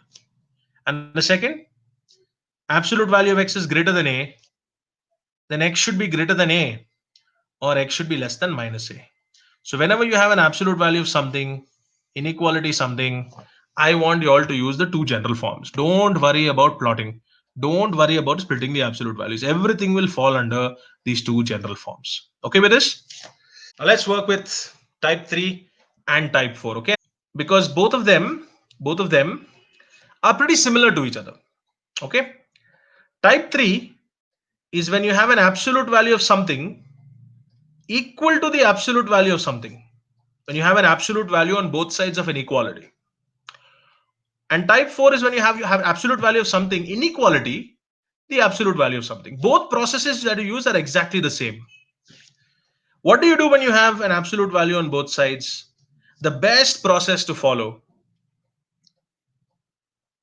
And the second, absolute value of x is greater than a, then x should be greater than a, or x should be less than minus a. So whenever you have an absolute value of something, inequality something, I want you all to use the two general forms. Don't worry about plotting. Don't worry about splitting the absolute values. Everything will fall under these two general forms. Okay with this? Now let's work with type 3 and type 4. Okay? Because both of them are pretty similar to each other. Okay? Type 3 is when you have an absolute value of something equal to the absolute value of something. When you have an absolute value on both sides of an equality. And type 4 is when you have absolute value of something, inequality, the absolute value of something. Both processes that you use are exactly the same. What do you do when you have an absolute value on both sides? The best process to follow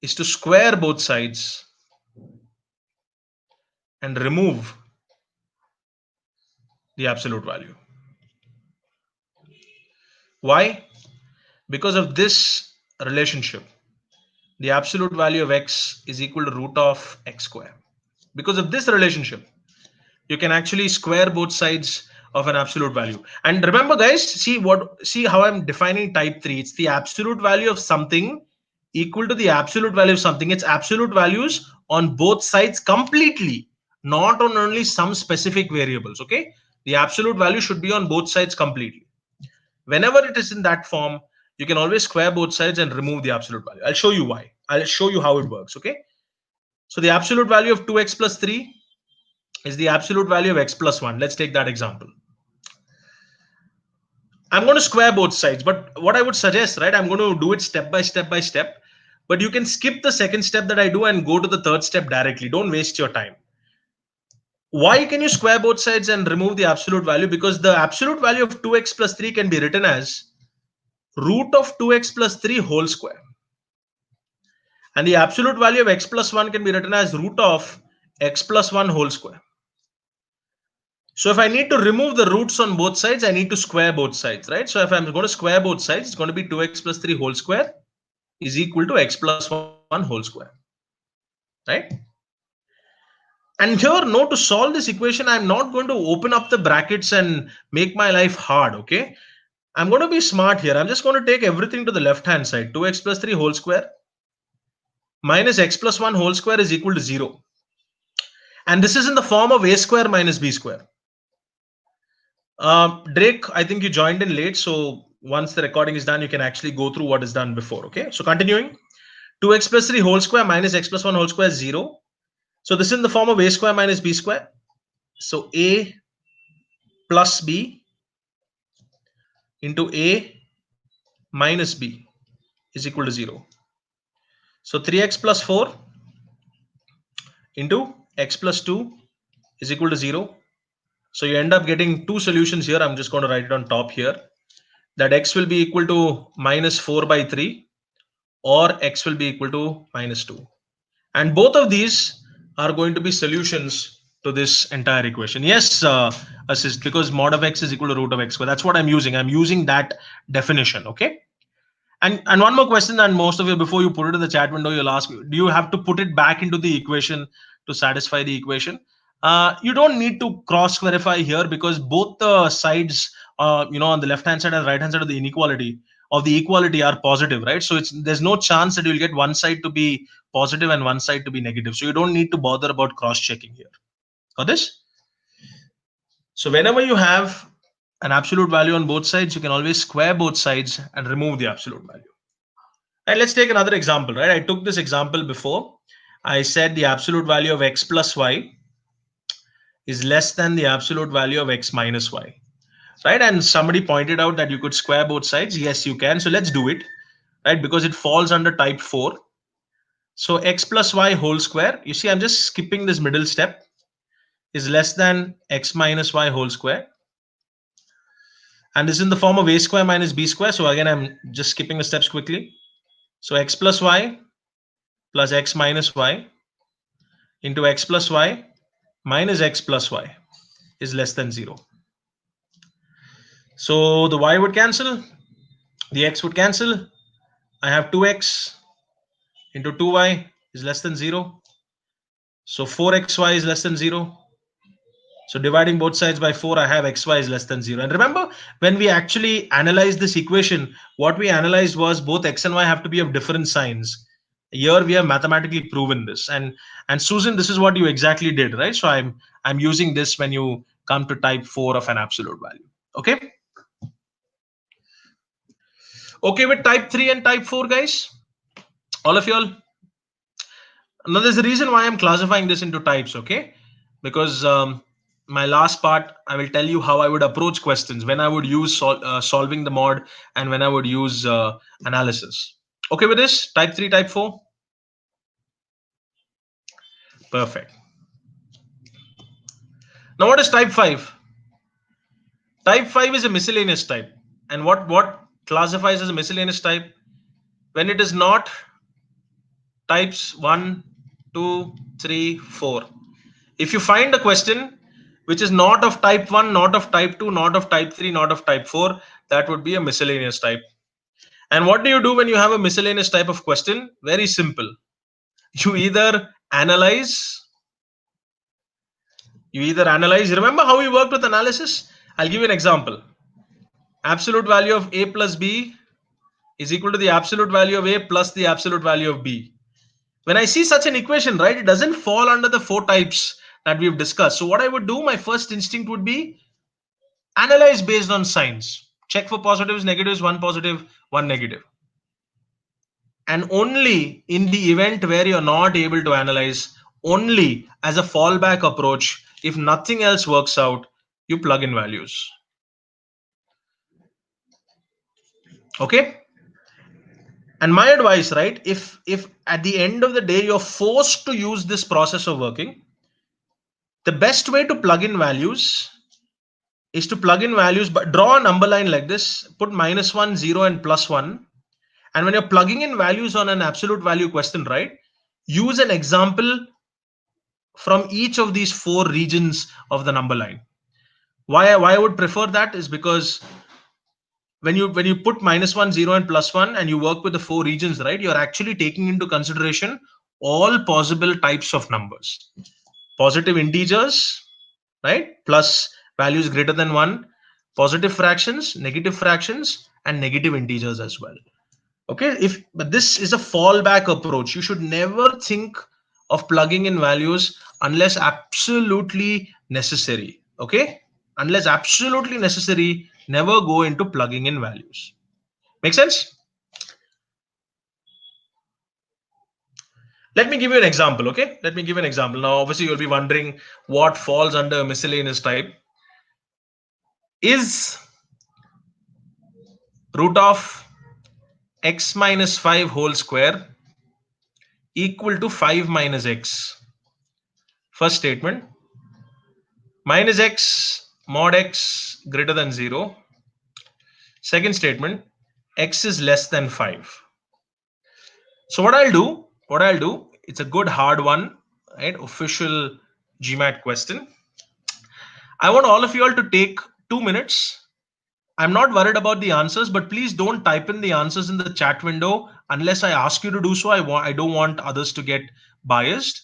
is to square both sides and remove the absolute value. Why? Because of this relationship, the absolute value of x is equal to root of x square. Because of this relationship, you can actually square both sides of an absolute value. And remember guys, see how I'm defining type 3. It's the absolute value of something equal to the absolute value of something. It's absolute values on both sides completely, not on only some specific variables. Okay, the absolute value should be on both sides completely. Whenever it is in that form, you can always square both sides and remove the absolute value. I'll show you why. I'll show you how it works. Okay, so the absolute value of 2x plus 3 is the absolute value of x plus 1. Let's take that example. I'm going to square both sides, but what I would suggest, right, I'm going to do it step by step by step. But you can skip the second step that I do and go to the third step directly. Don't waste your time. Why can you square both sides and remove the absolute value? Because the absolute value of 2x plus 3 can be written as root of 2x plus 3 whole square. And the absolute value of x plus 1 can be written as root of x plus 1 whole square. So if I need to remove the roots on both sides, I need to square both sides, right? So if I'm going to square both sides, it's going to be 2x plus 3 whole square is equal to x plus 1 whole square, right? And here, no, to solve this equation, I'm not going to open up the brackets and make my life hard, okay? I'm going to be smart here. I'm just going to take everything to the left-hand side. 2x plus 3 whole square minus x plus 1 whole square is equal to 0. And this is in the form of a square minus b square. Drake, I think you joined in late. So once the recording is done, you can actually go through what is done before. Okay. So continuing, 2x plus 3 whole square minus x plus 1 whole square is 0. So this is in the form of a square minus b square. So a plus b into a minus b is equal to 0. So 3x plus 4 into x plus 2 is equal to 0. So you end up getting two solutions here. I'm just going to write it on top here. That x will be equal to minus 4 by 3 or x will be equal to minus 2. And both of these are going to be solutions to this entire equation. Yes, assist, because mod of x is equal to root of x square. That's what I'm using. I'm using that definition. Okay. And one more question, and most of you, before you put it in the chat window, you'll ask, do you have to put it back into the equation to satisfy the equation? You don't need to cross verify here because both the sides, on the left hand side and right hand side of the inequality of the equality are positive, right? So there's no chance that you'll get one side to be positive and one side to be negative. So you don't need to bother about cross checking here. Got this? So whenever you have an absolute value on both sides, you can always square both sides and remove the absolute value. And let's take another example, right? I took this example before. I said the absolute value of x plus y is less than the absolute value of x minus y, right? And somebody pointed out that you could square both sides. Yes, you can. So let's do it, right? Because it falls under type 4. So x plus y whole square, you see, I'm just skipping this middle step, is less than x minus y whole square. And this is in the form of a square minus b square. So again, I'm just skipping the steps quickly. So x plus y plus x minus y into x plus y minus x plus y is less than 0. So the y would cancel, the x would cancel. I have 2x into 2y is less than 0. So 4xy is less than 0. So dividing both sides by 4, I have xy is less than 0. And remember, when we actually analyzed this equation, what we analyzed was both x and y have to be of different signs. Here we have mathematically proven this. And Susan, this is what you exactly did, right? So I'm using this when you come to type 4 of an absolute value. Okay? Okay with type 3 and type 4, guys? All of y'all? Now there's a reason why I'm classifying this into types, okay? Because my last part, I will tell you how I would approach questions, when I would use solving the mod, and when I would use analysis. Okay with this? Type 3, type 4? Perfect. Now what is type 5? Type 5 is a miscellaneous type. And what classifies as a miscellaneous type? When it is not types 1, 2, 3, 4. If you find a question which is not of type 1, not of type 2, not of type 3, not of type 4, that would be a miscellaneous type. And what do you do when you have a miscellaneous type of question? Very simple. You either analyze, Remember how we worked with analysis? I'll give you an example. Absolute value of a plus b is equal to the absolute value of a plus the absolute value of b. When I see such an equation, right, it doesn't fall under the 4 types that we've discussed. So what I would do, my first instinct would be analyze based on signs. Check for positives, negatives, one positive, one negative. And only in the event where you're not able to analyze, only as a fallback approach, if nothing else works out, you plug in values. Okay? And my advice, right, if at the end of the day you're forced to use this process of working, the best way to plug in values is to plug in values, but draw a number line like this, put -1, 0, and +1. And when you're plugging in values on an absolute value question, right, use an example from each of these 4 regions of the number line. Why I would prefer that is because when you put -1, 0, and +1, and you work with the 4 regions, right, you're actually taking into consideration all possible types of numbers. Positive integers, right, plus values greater than 1, positive fractions, negative fractions, and negative integers as well. Okay, but this is a fallback approach. You should never think of plugging in values unless absolutely necessary. Okay, unless absolutely necessary, never go into plugging in values. Make sense? Let me give you an example. Okay, let me give you an example. Now obviously you'll be wondering what falls under miscellaneous type. Is root of x minus 5 whole square equal to 5 minus x? First statement. Minus x mod x greater than 0. Second statement, x is less than 5. So what I'll do, it's a good hard one, right? Official GMAT question. I want all of you all to take 2 minutes. I'm not worried about the answers, but please don't type in the answers in the chat window unless I ask you to do so. I don't want others to get biased.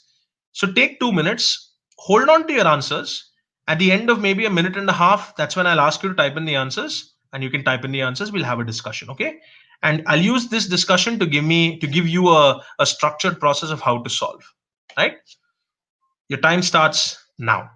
So take 2 minutes, hold on to your answers. At the end of maybe a minute and a half, that's when I'll ask you to type in the answers, and you can type in the answers. We'll have a discussion, okay? And I'll use this discussion to give you a structured process of how to solve. Right? Your time starts now.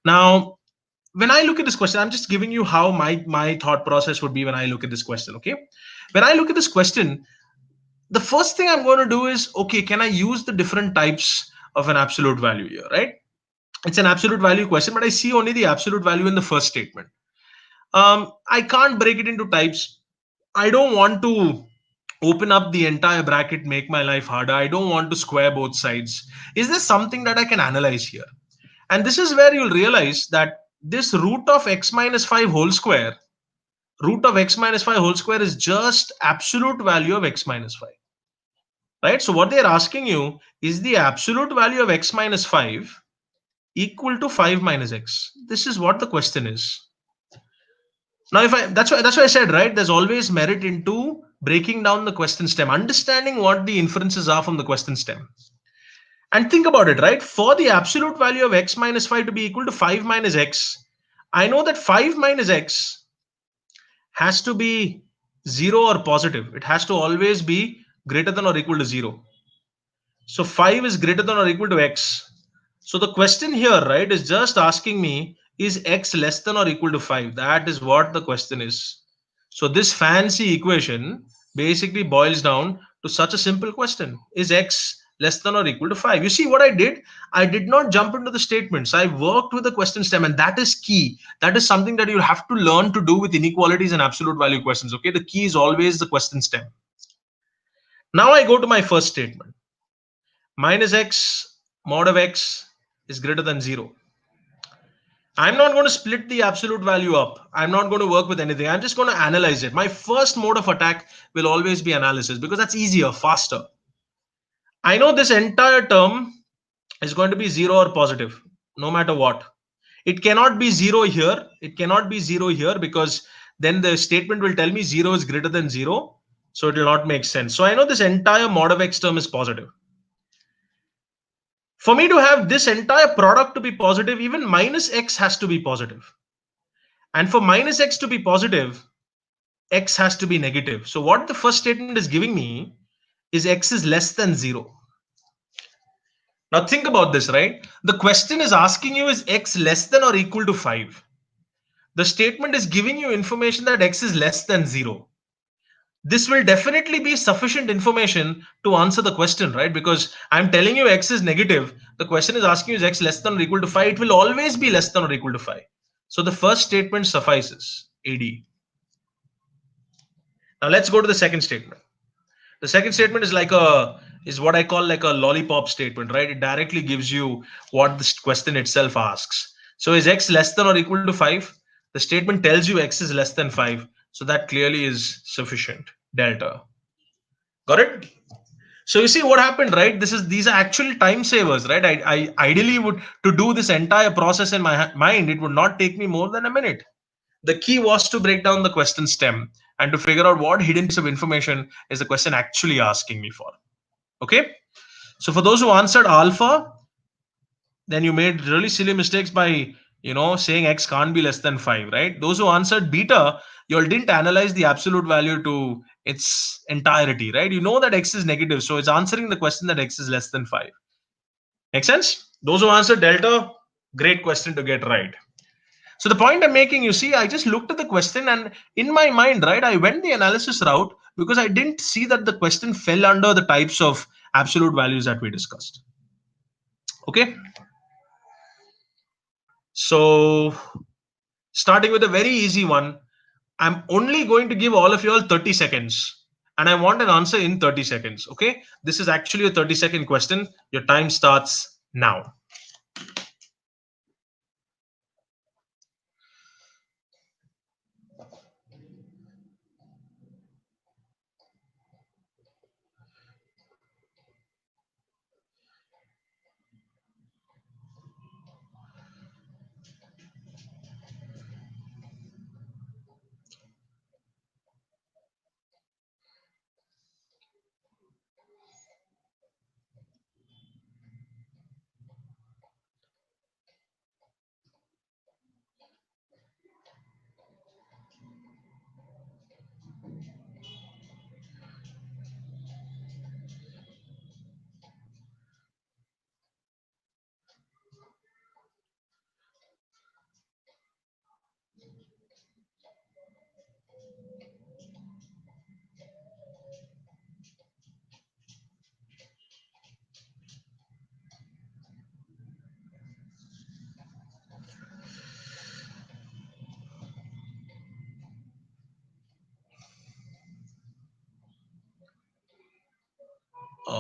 Now, when I look at this question, I'm just giving you how my thought process would be when I look at this question. Okay, when I look at this question, the first thing I'm going to do is, okay, can I use the different types of an absolute value here, right? It's an absolute value question, but I see only the absolute value in the first statement. I can't break it into types. I don't want to open up the entire bracket, make my life harder. I don't want to square both sides. Is there something that I can analyze here? And this is where you'll realize that this root of x minus 5 whole square, root of x minus 5 whole square is just absolute value of x minus 5, right? So what they're asking you is the absolute value of x minus 5 equal to 5 minus x. This is what the question is. Now, if I that's why I said, right, there's always merit into breaking down the question stem, understanding what the inferences are from the question stem. And think about it, right? For the absolute value of x minus 5 to be equal to 5 minus x, I know that 5 minus x has to be 0 or positive. It has to always be greater than or equal to 0. So 5 is greater than or equal to x. So the question here, right, is just asking me, is x less than or equal to 5? That is what the question is. So this fancy equation basically boils down to such a simple question. Is x less than or equal to 5? You see what I did? I did not jump into the statements. I worked with the question stem, and that is key. That is something that you have to learn to do with inequalities and absolute value questions. Okay, the key is always the question stem. Now I go to my first statement. Minus x mod of x is greater than 0. I'm not going to split the absolute value up. I'm not going to work with anything. I'm just going to analyze it. My first mode of attack will always be analysis because that's easier, faster. I know this entire term is going to be 0 or positive, no matter what. It cannot be 0 here. It cannot be 0 here because then the statement will tell me 0 is greater than 0. So it will not make sense. So I know this entire mod of x term is positive. For me to have this entire product to be positive, even minus x has to be positive. And for minus x to be positive, x has to be negative. So what the first statement is giving me is x is less than 0. Now think about this, right? The question is asking you, is x less than or equal to 5? The statement is giving you information that x is less than 0. This will definitely be sufficient information to answer the question, right? Because I'm telling you x is negative. The question is asking you, is x less than or equal to 5? It will always be less than or equal to 5. So the first statement suffices, AD. Now let's go to the second statement. The second statement is is what I call like a lollipop statement, right? It directly gives you what this question itself asks. So is x less than or equal to 5? The statement tells you x is less than 5. So that clearly is sufficient. Delta. Got it? So you see what happened, right? These are actually time savers, right? I ideally would, to do this entire process in my mind, it would not take me more than a minute. The key was to break down the question stem and to figure out what hidden piece of information is the question actually asking me for. Okay. So for those who answered alpha, then you made really silly mistakes by saying x can't be less than 5, right? Those who answered beta, you all didn't analyze the absolute value to its entirety, right? You know that x is negative, so it's answering the question that x is less than 5. Make sense? Those who answered delta, great question to get right. So the point I'm making, you see, I just looked at the question and in my mind, right, I went the analysis route because I didn't see that the question fell under the types of absolute values that we discussed. Okay. So starting with a very easy one, I'm only going to give all of you all 30 seconds and I want an answer in 30 seconds. Okay. This is actually a 30-second question. Your time starts now.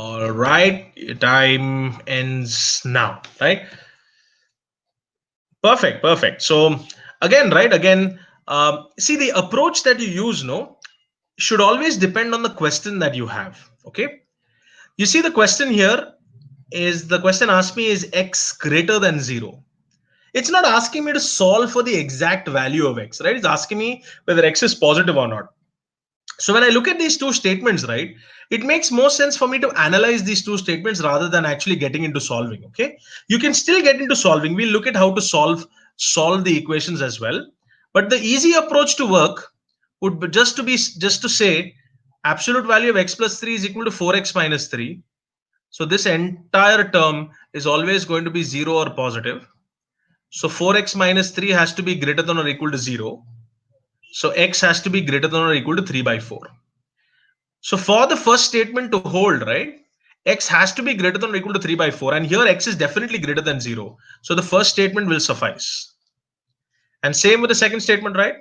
All right, time ends now, right? Perfect, perfect. So again, right, again, see the approach that you use, no, should always depend on the question that you have. Okay, you see the question here is the question asked me is x greater than 0. It's not asking me to solve for the exact value of x, right? It's asking me whether x is positive or not. So when I look at these two statements, right, it makes more sense for me to analyze these two statements rather than actually getting into solving. Okay, you can still get into solving. We'll look at how to solve the equations as well. But the easy approach to work would be just to say absolute value of x plus 3 is equal to 4x minus 3. So this entire term is always going to be 0 or positive. So 4x minus 3 has to be greater than or equal to 0. So x has to be greater than or equal to 3 by 4. So for the first statement to hold, right, x has to be greater than or equal to 3 by 4. And here x is definitely greater than 0. So the first statement will suffice. And same with the second statement, right?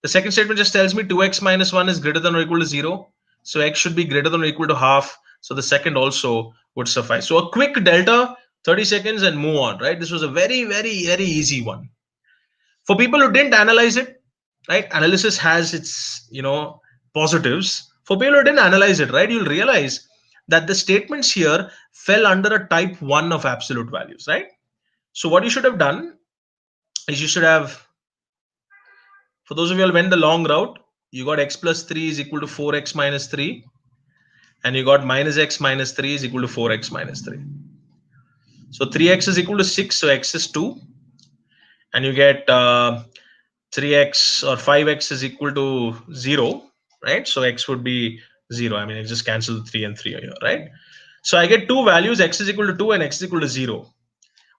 The second statement just tells me 2x minus 1 is greater than or equal to 0. So x should be greater than or equal to half. So the second also would suffice. So a quick delta, 30 seconds and move on, right? This was a very, very, very easy one. For people who didn't analyze it, right, analysis has its positives. For people who didn't analyze it, right, you'll realize that the statements here fell under a type 1 of absolute values, right? So what you should have done is you should have, for those of you who went the long route, you got x plus 3 is equal to 4x minus 3, and you got minus x minus 3 is equal to 4x minus 3. So 3x is equal to 6, so x is 2, and you get 3x or 5x is equal to 0, right? So x would be 0. I mean, I just cancel the 3 and 3 here, right? So I get two values, x is equal to 2 and x is equal to 0.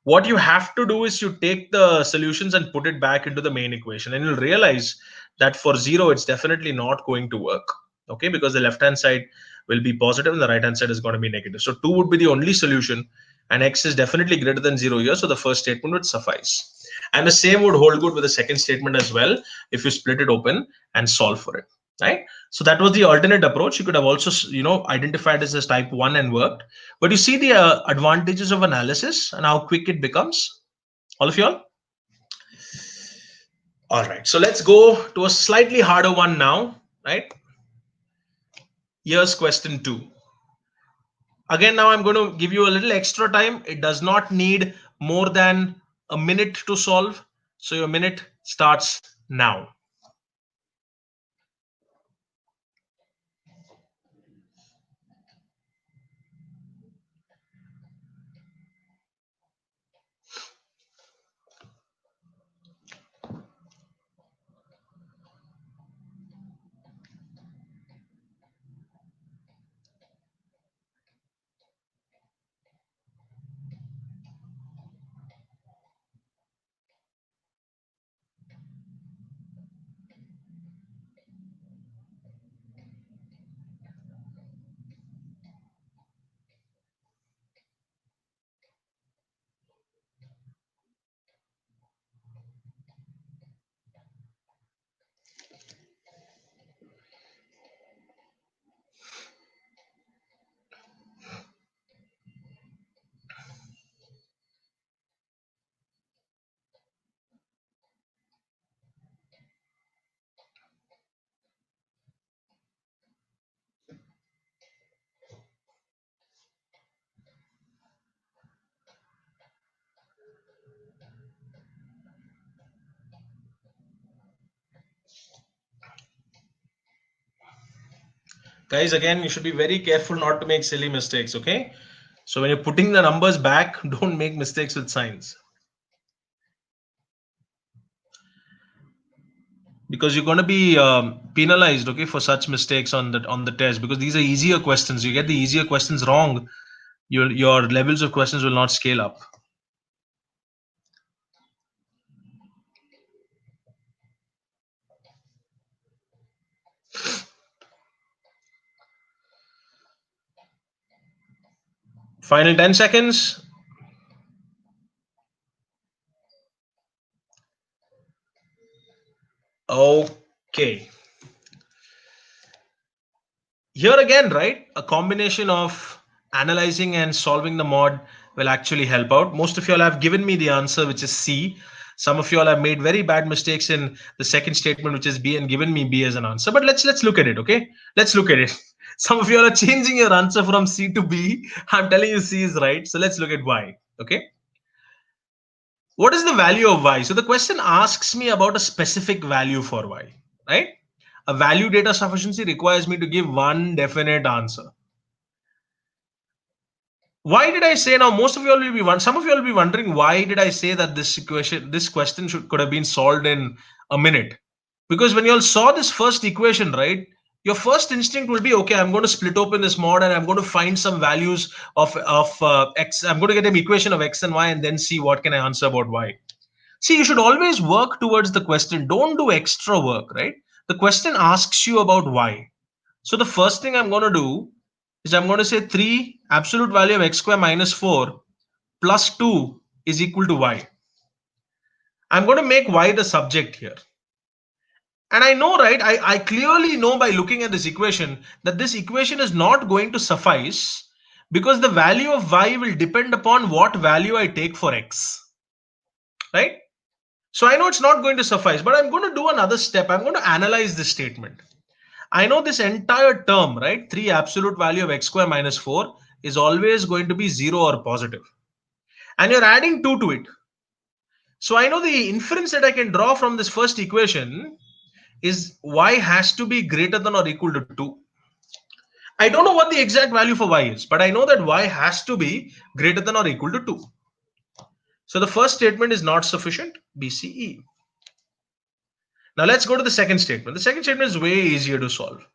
What you have to do is you take the solutions and put it back into the main equation, and you'll realize that for 0, it's definitely not going to work, okay? Because the left-hand side will be positive and the right-hand side is going to be negative. So 2 would be the only solution, and x is definitely greater than 0 here, so the first statement would suffice. And the same would hold good with the second statement as well if you split it open and solve for it, right? So that was the alternate approach. You could have also identified this as type 1 and worked. But you see the advantages of analysis and how quick it becomes, all of y'all? All right, so let's go to a slightly harder one now, right? Here's question 2. Again, now I'm going to give you a little extra time. It does not need more than a minute to solve. So your minute starts now. Guys, again, you should be very careful not to make silly mistakes, okay? So when you're putting the numbers back, don't make mistakes with signs, because you're going to be penalized, okay, for such mistakes on the test, because these are easier questions. You get the easier questions wrong, your levels of questions will not scale up. Final 10 seconds. Okay. Here again, right, a combination of analyzing and solving the mod will actually help out. Most of you all have given me the answer, which is C. Some of you all have made very bad mistakes in the second statement, which is B, and given me B as an answer. But let's look at it, okay? Let's look at it. Some of you all are changing your answer from C to B. I'm telling you C is right. So let's look at Y, okay? What is the value of Y? So the question asks me about a specific value for Y, right? A value data sufficiency requires me to give one definite answer. Why did I say now? Most of you all will be some of you all will be wondering why did I say that this question could have been solved in a minute? Because when you all saw this first equation, right? Your first instinct will be okay. I'm going to split open this mod and I'm going to find some values of x. I'm going to get an equation of x and y and then see what can I answer about y. See, you should always work towards the question. Don't do extra work, right? The question asks you about y. So the first thing I'm going to do is I'm going to say 3 absolute value of x square minus 4 plus 2 is equal to y. I'm going to make y the subject here. And I know, right? I clearly know by looking at this equation that this equation is not going to suffice because the value of y will depend upon what value I take for x, right? So I know it's not going to suffice, but I'm going to do another step. I'm going to analyze this statement. I know this entire term, right? 3 absolute value of x square minus 4 is always going to be 0 or positive. And you're adding 2 to it. So I know the inference that I can draw from this first equation is y has to be greater than or equal to 2. I don't know what the exact value for y is, but I know that y has to be greater than or equal to 2. So the first statement is not sufficient, BCE. Now let's go to the second statement. The second statement is way easier to solve.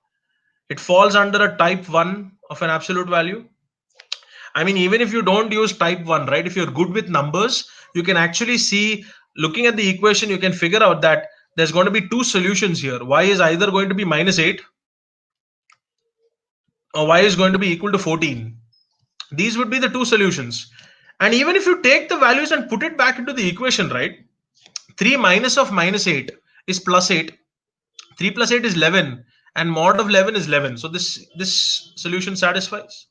It falls under a type 1 of an absolute value. I mean, even if you don't use type 1, right? If you're good with numbers, you can actually see, looking at the equation, you can figure out that there's going to be two solutions here. Y is either going to be minus 8 or y is going to be equal to 14. These would be the two solutions. And even if you take the values and put it back into the equation, right? 3 minus of minus 8 is plus 8. 3 plus 8 is 11. And mod of 11 is 11. So this solution satisfies.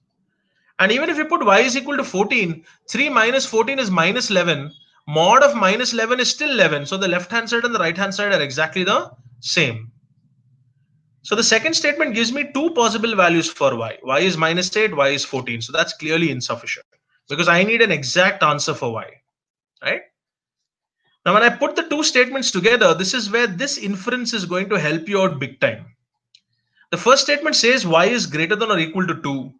And even if you put y is equal to 14, 3 minus 14 is minus 11. Mod of minus 11 is still 11. So the left hand side and the right hand side are exactly the same. So the second statement gives me two possible values for y. Y is minus 8, y is 14. So that's clearly insufficient because I need an exact answer for y, right? Now, when I put the two statements together, this is where this inference is going to help you out big time. The first statement says y is greater than or equal to 2.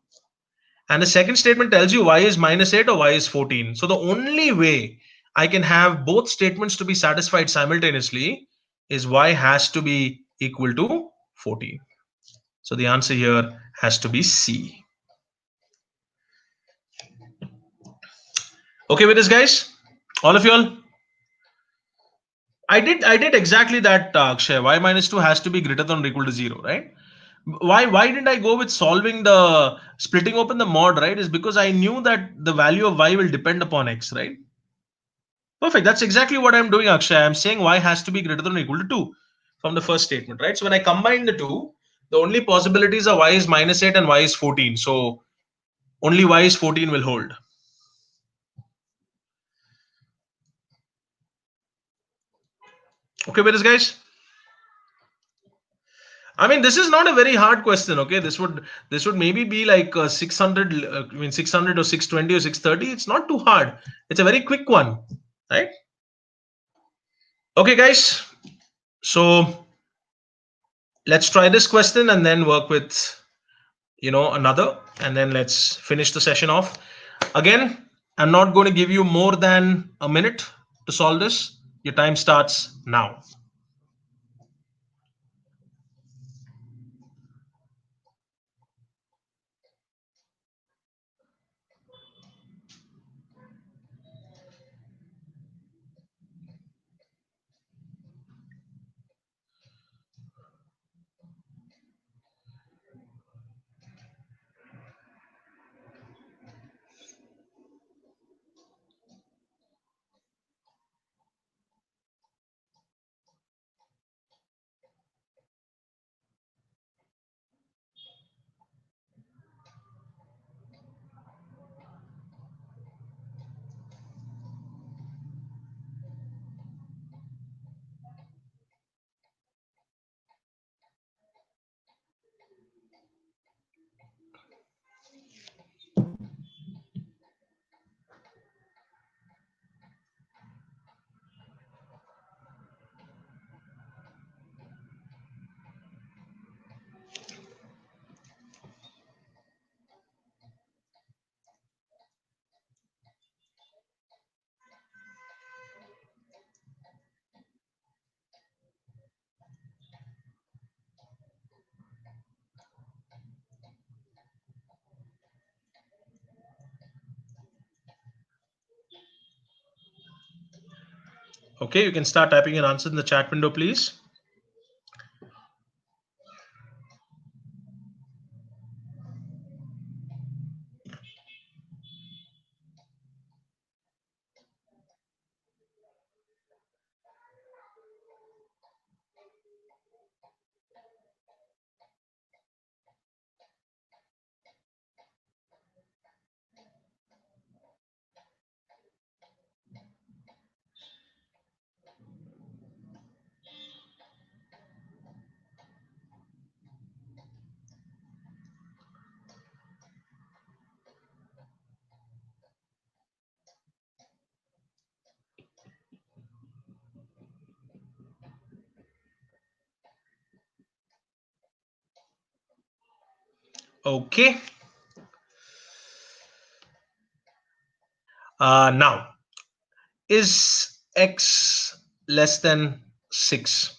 And the second statement tells you y is minus 8 or y is 14. So the only way I can have both statements to be satisfied simultaneously is y has to be equal to 14. So the answer here has to be C. Okay with this, guys? All of you all? I did exactly that, Akshay. Y minus 2 has to be greater than or equal to 0, right? Why didn't I go with solving the splitting open the mod, right? Is because I knew that the value of y will depend upon x, right? Perfect. That's exactly what I'm doing, Akshay. I'm saying y has to be greater than or equal to 2 from the first statement, right? So when I combine the two, the only possibilities are y is minus 8 and y is 14. So only y is 14 will hold. Okay with this, guys? I mean, this is not a very hard question. Okay, this would maybe be like 600. I mean, 600 or 620 or 630. It's not too hard. It's a very quick one, right? Okay, guys. So let's try this question and then work with another, and then let's finish the session off. Again, I'm not going to give you more than a minute to solve this. Your time starts now. Okay, you can start typing your answer in the chat window, please. Okay. Now, is x less than 6?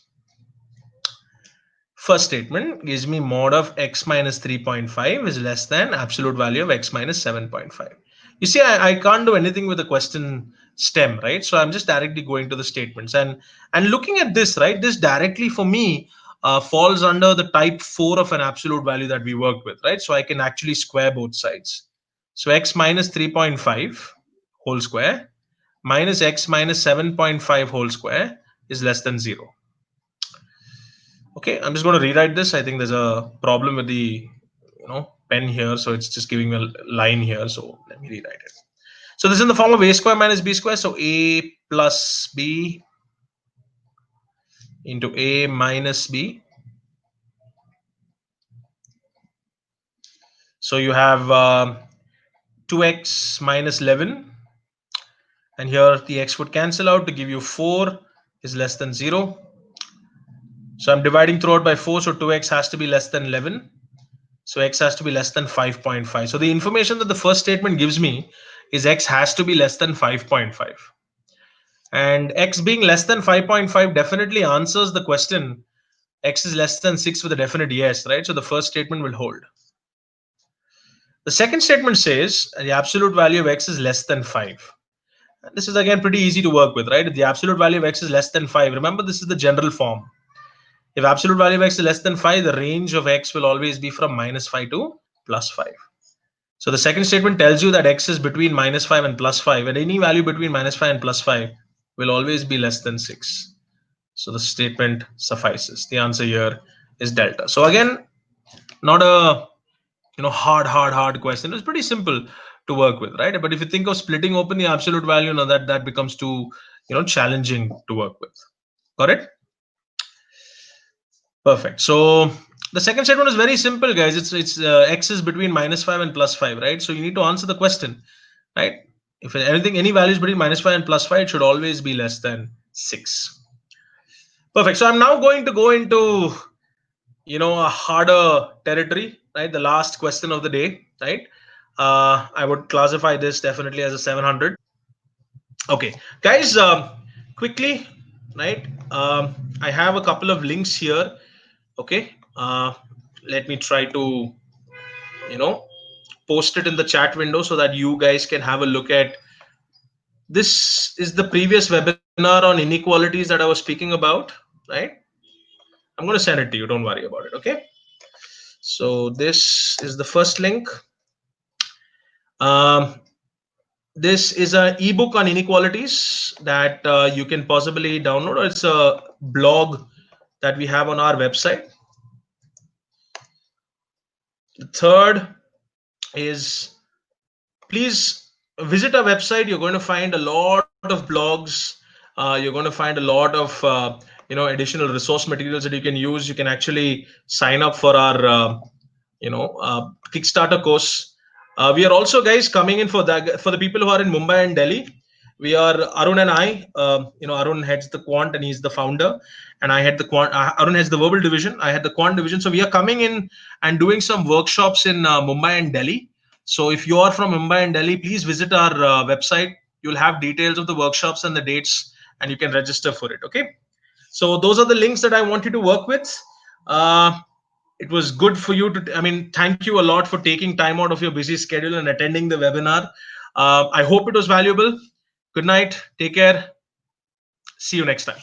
First statement gives me mod of x minus 3.5 is less than absolute value of x minus 7.5. You see, I can't do anything with the question stem, right? So I'm just directly going to the statements and looking at this, right? This directly for me falls under the type 4 of an absolute value that we worked with, right? So I can actually square both sides. So x minus 3.5 whole square minus x minus 7.5 whole square is less than 0. Okay, I'm just going to rewrite this. I think there's a problem with the pen here, so it's just giving me a line here. So let me rewrite it. So this is in the form of a square minus b square. So a plus b into a minus b. So you have 2x minus 11, and here the x would cancel out to give you 4 is less than 0. So I'm dividing throughout by 4, so 2x has to be less than 11. So x has to be less than 5.5. So the information that the first statement gives me is x has to be less than 5.5. And x being less than 5.5 definitely answers the question x is less than 6 with a definite yes, right? So the first statement will hold. The second statement says the absolute value of x is less than 5. And this is again pretty easy to work with, right? If the absolute value of x is less than 5, remember this is the general form. If absolute value of x is less than 5, the range of x will always be from minus 5 to plus 5. So the second statement tells you that x is between minus 5 and plus 5, and any value between minus 5 and plus 5 will always be less than 6. So the statement suffices. The answer here is delta. So again, not a hard question. It's pretty simple to work with, right? But if you think of splitting open the absolute value, now that becomes too challenging to work with. Got it? Perfect. So the second statement is very simple, guys. It's x is between minus 5 and plus 5, right? So you need to answer the question, right? If any values between minus 5 and plus 5, it should always be less than 6. Perfect. So I'm now going to go into a harder territory, right? The last question of the day, right? I would classify this definitely as a 700. Okay, guys, quickly, right? I have a couple of links here. Okay, let me try to post it in the chat window so that you guys can have a look at. This is the previous webinar on inequalities that I was speaking about, right? I'm going to send it to you. Don't worry about it. Okay. So this is the first link. Um, this is an ebook on inequalities that you can possibly download, or it's a blog that we have on our website. The third is, please visit our website. You're going to find a lot of blogs. You're going to find a lot of additional resource materials that you can use. You can actually sign up for our Kickstarter course. We are also, guys, coming in for the people who are in Mumbai and Delhi. We are Arun and I. Arun heads the quant and he's the founder, and I had the quant. Arun has the verbal division. I had the quant division. So we are coming in and doing some workshops in Mumbai and Delhi. So if you are from Mumbai and Delhi, please visit our website. You'll have details of the workshops and the dates, and you can register for it. Okay. So those are the links that I want you to work with. Uh, it was good for you to, I mean, thank you a lot for taking time out of your busy schedule and attending the webinar. I hope it was valuable. Good night. Take care. See you next time.